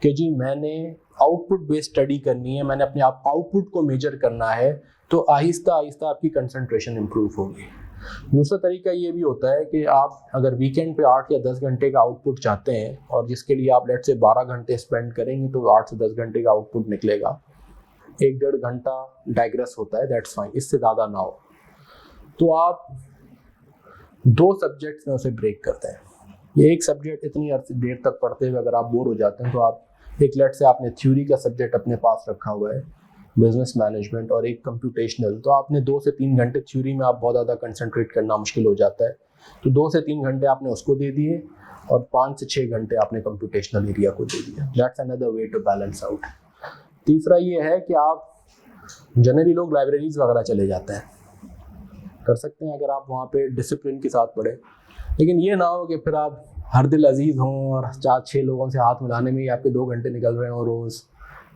कि जी मैंने आउटपुट बेस्ड स्टडी करनी है, मैंने अपने आप आउटपुट को मेजर करना है, तो आहिस्ता आहिस्ता आपकी कंसंट्रेशन इम्प्रूव होगी। दूसरा तरीका ये भी होता है कि आप अगर वीकेंड पे 8 या 10 घंटे का आउटपुट चाहते हैं, और जिसके लिए आप लेट से 12 घंटे स्पेंड करेंगे, तो 8 से 10 घंटे का आउटपुट निकलेगा। 1-1.5 घंटा डाइग्रेस होता है, दैट्स फाइन, इससे ज़्यादा ना हो। तो आप 2 सब्जेक्ट्स में उसे ब्रेक करते हैं। ये एक सब्जेक्ट इतनी देर तक पढ़ते हुए अगर आप बोर हो जाते हैं, तो आप एक लेट से आपने थ्योरी का सब्जेक्ट अपने पास रखा हुआ है, बिजनेस मैनेजमेंट, और एक कंप्यूटेशनल, तो आपने 2 से 3 घंटे थ्योरी में आप बहुत ज़्यादा कंसंट्रेट करना मुश्किल हो जाता है। तो 2 से 3 घंटे आपने उसको दे दिए, और 5 से 6 घंटे आपने कंप्यूटेशनल एरिया को दे दिया. That's another way to balance out. तीसरा ये है कि आप जनरली लोग लाइब्रेरीज वगैरह चले जाते हैं, कर सकते हैं अगर आप वहाँ पे डिसिप्लिन के साथ पढ़े, लेकिन ये ना हो कि फिर आप हर दिल अजीज़ हों और 4-6 लोगों से हाथ मिलाने में ही आपके 2 घंटे निकल रहे हों रोज़,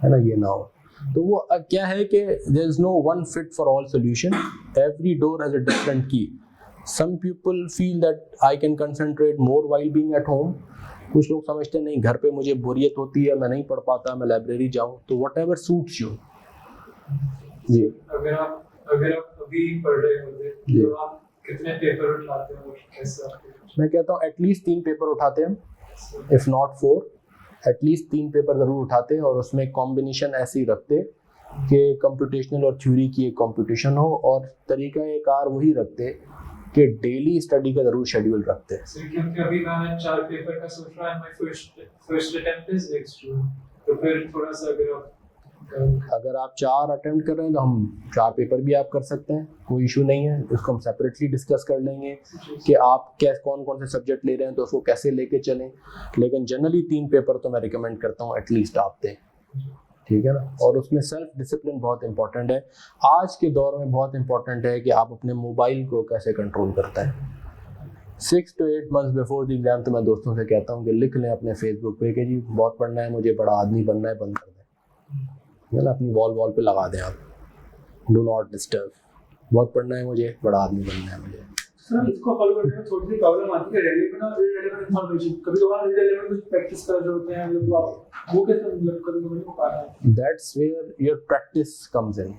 है ना, ये ना हो. तो वो क्या है कि there is no one fit for all solution, every door has a different key. Some people feel that I can concentrate more while being at home. कुछ लोग समझते हैं नहीं, घर पे मुझे बोरियत होती है, मैं नहीं पढ़ पाता, मैं लाइब्रेरी जाऊँ. तो वट एवर सूट्स यू. जी, अगर आप अभी पढ़ रहे होते तो आप कितने पेपर उठाते हो और कैसे? मैं कहता हूँ एटलीस्ट 3 पेपर उठाते हैं, इफ़ नॉट 4, एटलीस्ट 3 पेपर ज़रूर उठाते हैं. और उसमें कॉम्बिनेशन ऐसे ही रखते कि कंप्यूटेशनल और थ्योरी की एक कॉम्पिटिशन हो, और तरीका एक कार वही रखते कि डेली स्टडी का ज़रूर शेड्यूल रखते हैं. क्योंकि अभी मैं 4 पेपर का सोच रहा हूँ, my first attempt is next June, तो फिर थोड़ा सा अगर आप 4 अटेम्प्ट कर रहे हैं तो हम 4 पेपर भी आप कर सकते हैं, कोई इशू नहीं है. उसको हम सेपरेटली डिस्कस कर लेंगे कि आप कौन कौन से सब्जेक्ट ले रहे हैं तो उसको कैसे लेके चलें. लेकिन जनरली 3 पेपर तो मैं रिकमेंड करता हूँ एटलीस्ट आप दें, ठीक है ना. और उसमें सेल्फ डिसिप्लिन बहुत इंपॉर्टेंट है. आज के दौर में बहुत इंपॉर्टेंट है कि आप अपने मोबाइल को कैसे कंट्रोल करते हैं. 6 to 8 months before the exam तो मैं दोस्तों से कहता हूँ कि लिख लें अपने फेसबुक पे कि जी बहुत पढ़ना है मुझे, बड़ा आदमी बनना है, बंद कर दें, है ना, अपनी वॉल पे लगा दें आप, डू नॉट डिस्टर्ब. बहुत पढ़ना है मुझे, बड़ा आदमी बनना है मुझे. सर इसको फॉलो करने में थोड़ी सी प्रॉब्लम आती है, रेलेवेंट और इररेलेवेंट इन्फॉर्मेशन. कभी-कभार इररेलेवेंट कुछ प्रैक्टिस कर रहे होते हैं, मतलब आप वो कैसे मतलब कभी नहीं हो पा रहा है. That's where your practice comes in.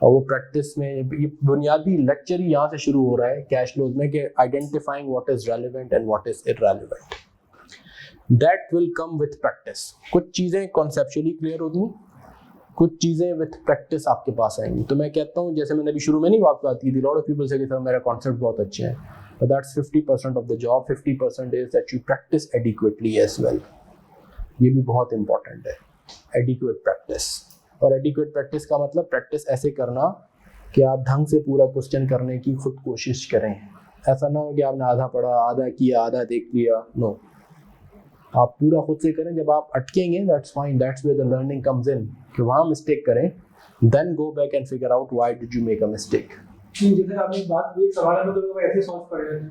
और वो प्रैक्टिस में ये बुनियादी लेक्चर ही यहाँ से शुरू हो रहा है कैश फ्लोज में, कि identifying what is relevant and what is irrelevant. That will come with practice. कुछ चीज़ें कॉन्सेप्चुअली क्लियर होती हैं, कुछ चीज़ें विथ प्रैक्टिस आपके पास आएंगी. तो मैं कहता हूँ, जैसे मैंने अभी शुरू में नहीं बात की थी, लॉट ऑफ पीपल से कि सर मेरा कॉन्सेप्ट बहुत अच्छे हैं, but that's 50% of the job. 50% is that you practice adequately as well. ये भी बहुत इंपॉर्टेंट है, एडिक्वेट प्रैक्टिस. और एडिक्वेट प्रैक्टिस का मतलब प्रैक्टिस ऐसे करना कि आप ढंग से पूरा क्वेश्चन करने की खुद कोशिश करें. ऐसा ना हो कि आपने आधा पढ़ा, आधा किया, आधा देख लिया. नो, आप पूरा खुद से करें. जब आप अटकेंगे that's fine, that's where the learning comes in, कि वहाँ मिस्टेक करें, then go back and figure out why did you make a mistake. जैसे आपने बात की सवाल में तो ऐसे सॉल्व कर रहे हैं,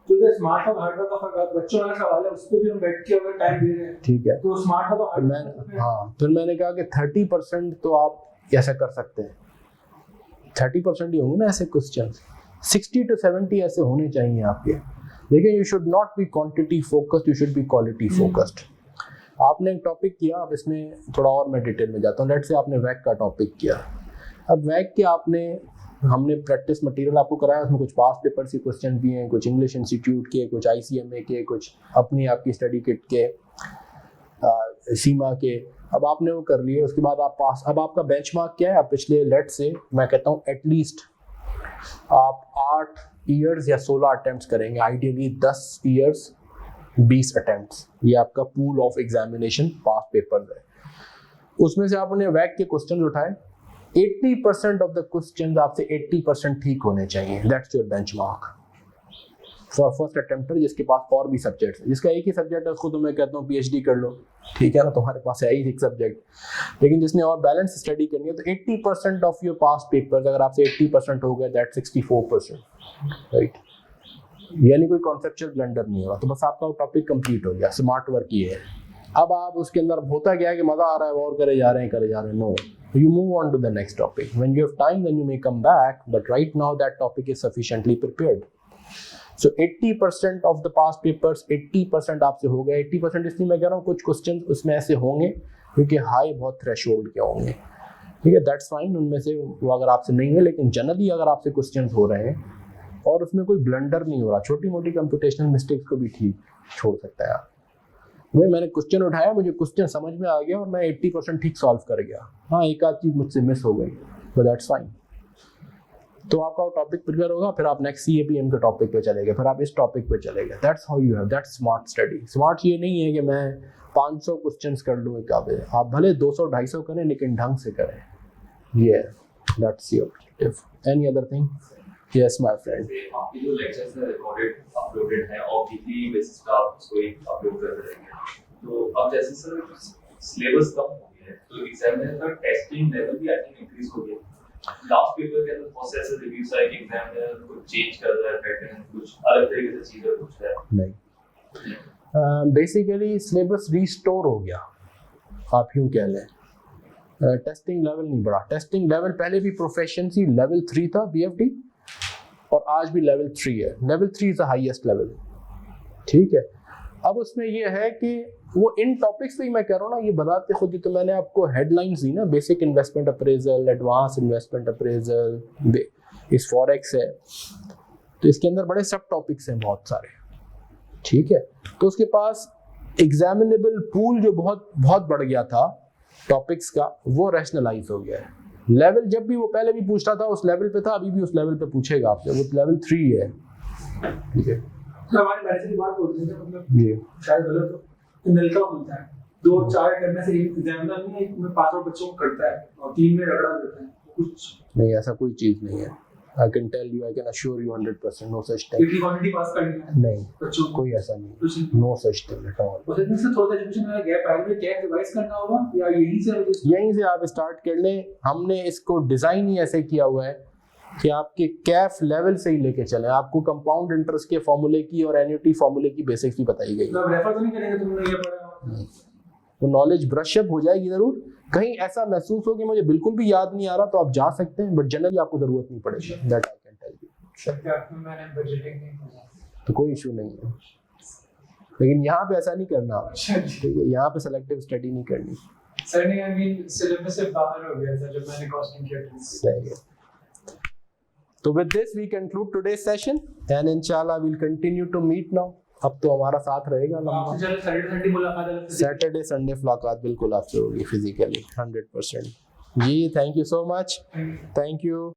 तो जो स्मार्ट और हार्ड वर्क का फर्क बच्चों वाला सवाल है, उस पे भी हम बैठ के अगर टाइम दे रहे हैं, ठीक है, तो स्मार्ट और हार्ड. हाँ, फिर मैंने कहा कि 30% तो आप ऐसा कर सकते हैं. 30% ही होंगे ना ऐसे क्वेश्चन, 60 to 70 ऐसे होने चाहिए आपके. देखिए, you should not be quantity focused, you should B quality focused. आपने एक टॉपिक किया, अब इसमें थोड़ा और मैं डिटेल में जाता हूँ. लेट्स से आपने वैक का टॉपिक किया. अब वैक के हमने प्रैक्टिस मटेरियल आपको कराया, उसमें कुछ पास पेपर से क्वेश्चन भी हैं, कुछ इंग्लिश इंस्टीट्यूट के, कुछ ICMA के, कुछ अपनी आपकी स्टडी किट के, सीमा के. अब आपने वो कर लिए, उसके बाद आप पास. अब आपका बेंचमार्क क्या है? आप पिछले लेट्स से मैं कहता हूँ एटलीस्ट आप 8 ईयर्स या 16 अटेम्प्ट्स करेंगे, आइडियली 10 ईयर्स 20 अटेम्प्ट्स. ये आपका pool of examination pass paper है. उसमें से आपने वैक के क्वेश्चन उठाए, 80% ऑफ द क्वेश्चंस आपसे 80% ठीक होने चाहिए. That's your benchmark for first attempter जिसके पास और भी सब्जेक्ट्स हैं. जिसका एक ही सब्जेक्ट है उसको तो मैं कहता हूँ PhD कर लो, ठीक है ना, तुम्हारे पास है ही एक सब्जेक्ट. लेकिन जिसने और बैलेंस स्टडी करनी है तो 80% ऑफ योर पास पेपर्स अगर आपसे 80% हो गए, दैट 64%, राइट. यानी कोई कॉन्सेप्चुअल ब्लंडर नहीं होगा. तो बस आपका वो टॉपिक कंप्लीट हो गया. स्मार्ट वर्क ये है. अब आप उसके अंदर होता क्या है कि मजा आ रहा है, और करे जा रहे हैं. No, you move on to the next topic. When you have time, then you may come back, but right now that topic is sufficiently prepared. So 80% of the past papers, 80% आपसे हो गए. 80% इसलिए मैं कह रहा हूँ, कुछ क्वेश्चन उसमें ऐसे होंगे क्योंकि हाई बहुत थ्रेशोल्ड के होंगे, ठीक है, दैट्स फाइन. उनमें से वो अगर आपसे नहीं है, लेकिन जनरली अगर आपसे क्वेश्चन हो रहे हैं और उसमें कोई ब्लंडर नहीं हो रहा, छोटी मोटी कंप्यूटेशनल मिस्टेक्स को भी ठीक छोड़ सकता है आप. भाई मैंने क्वेश्चन उठाया, मुझे क्वेश्चन समझ में आ गया और मैं 80% ठीक सॉल्व कर गया. हाँ, एक आध चीज़ मुझसे मिस हो गई, बट दैट्स फाइन. तो आपका वो टॉपिक प्रिपेयर होगा, फिर आप नेक्स्ट CAPM के टॉपिक पे चले गए, फिर आप इस टॉपिक पे चले गए. That's how you have, that's smart study. Smart ये नहीं है कि मैं 500 क्वेश्चन कर लूँ एक काबे. आप भले 200-250 करें, लेकिन ढंग से करें. ये that's your objective. Any other thing? Yes, my friend. आपके जो लेक्चर्स है रिकॉर्डेड अपलोडेड है और वीकली बेसिस पे आप उसको एक अपलोड कर रहे हैं, तो अब जैसे सर सिलेबस कम हो गया है तो एग्जामिनर का टेस्टिंग लेवल भी आई थिंक इंक्रीज हो गया। लास्ट पेपर के अंदर बहुत से ऐसे रिव्यूज आए कि एग्जामिनर कुछ चेंज कर रहा है पैटर्न, कुछ अलग तरीके से चीजें पूछ रहा है। नहीं, बेसिकली सिलेबस रिस्टोर हो गया, आप यूँ कह लें। टेस्टिंग लेवल नहीं बढ़ा। टेस्टिंग लेवल पहले भी प्रोफेशंसी लेवल 3 था BFD, और आज भी लेवल 3 है। Level 3 is the highest level, ठीक है। अब उसमें ये है कि वो इन टॉपिक्स पे ही मैं कह रहा हूँ ना, ये बताते खुद ही तो मैंने आपको हेडलाइंस दी ना, basic investment appraisal, advance investment appraisal, इस फॉरेक्स है, तो इसके अंदर बड़े सब टॉपिक्स हैं बहुत सारे, ठीक है। तो उसके पास एग्जामिनेबल पूल जो बहुत बहुत बढ़ गया था टॉपिक्स का, वो रैशनलाइज हो गया है। लेवल जब भी वो पहले भी पूछता था उस लेवल पे था, अभी भी उस लेवल पे पूछेगा आपसे, वो लेवल 3 है, ठीक है। तो हमारे मैनेजर की बात बोलते हैं मतलब जी शायद गलत हो, तो नलका होता है 2-4 करने से एक एग्जामिनर नहीं, एक में 5 बच्चों को करता है और 3 में रगड़ा देता है, कुछ नहीं, ऐसा कोई चीज़ नहीं है। I can tell you, I can assure you 100%, no such thing. इतनी क्वांटिटी पास करनी है नहीं, बच्चों को, कोई ऐसा नहीं, कुछ नहीं। No such thing at all. उस दिन से थोड़ा सा एजुकेशन में गैप आया है, क्या रिवाइज करना होगा या यहीं से आप स्टार्ट कर लें। हमने इसको डिज़ाइन ही ऐसे किया हुआ है कि आपके कैफ लेवल से ही लेके चलें। आपको कंपाउंड इंटरेस्ट के फॉर्मूले की और एन्युटी फॉर्मूले की बेसिक्स भी बताई गई है। मतलब रेफर तो नहीं करेंगे तुमने ये पढ़ा, वो नॉलेज ब्रशअप हो जाएगी ज़रूर। कहीं ऐसा महसूस हो कि मुझे बिल्कुल भी याद नहीं आ रहा, तो आप जा सकते हैं, बट जनरली आपको ज़रूरत नहीं पड़ेगी, that I can tell you. मैंने बजटिंग नहीं किया, तो कोई इशू नहीं है, लेकिन यहाँ पे ऐसा नहीं करना, ठीक है। यहाँ पे सेलेक्टिव स्टडी नहीं करनी। सर ने आई मीन सिलेबस से बाहर हो गया था जब मैंने कॉस्टिंग किया था। सही है। तो with this we conclude today's session and inshallah we'll continue to meet now. अब तो हमारा साथ रहेगा आपसे चलो सैटरडे मुलाकात है, सैटरडे संडे मुलाकात बिल्कुल आपसे होगी फिजिकली 100%। जी, thank you so much, thank you.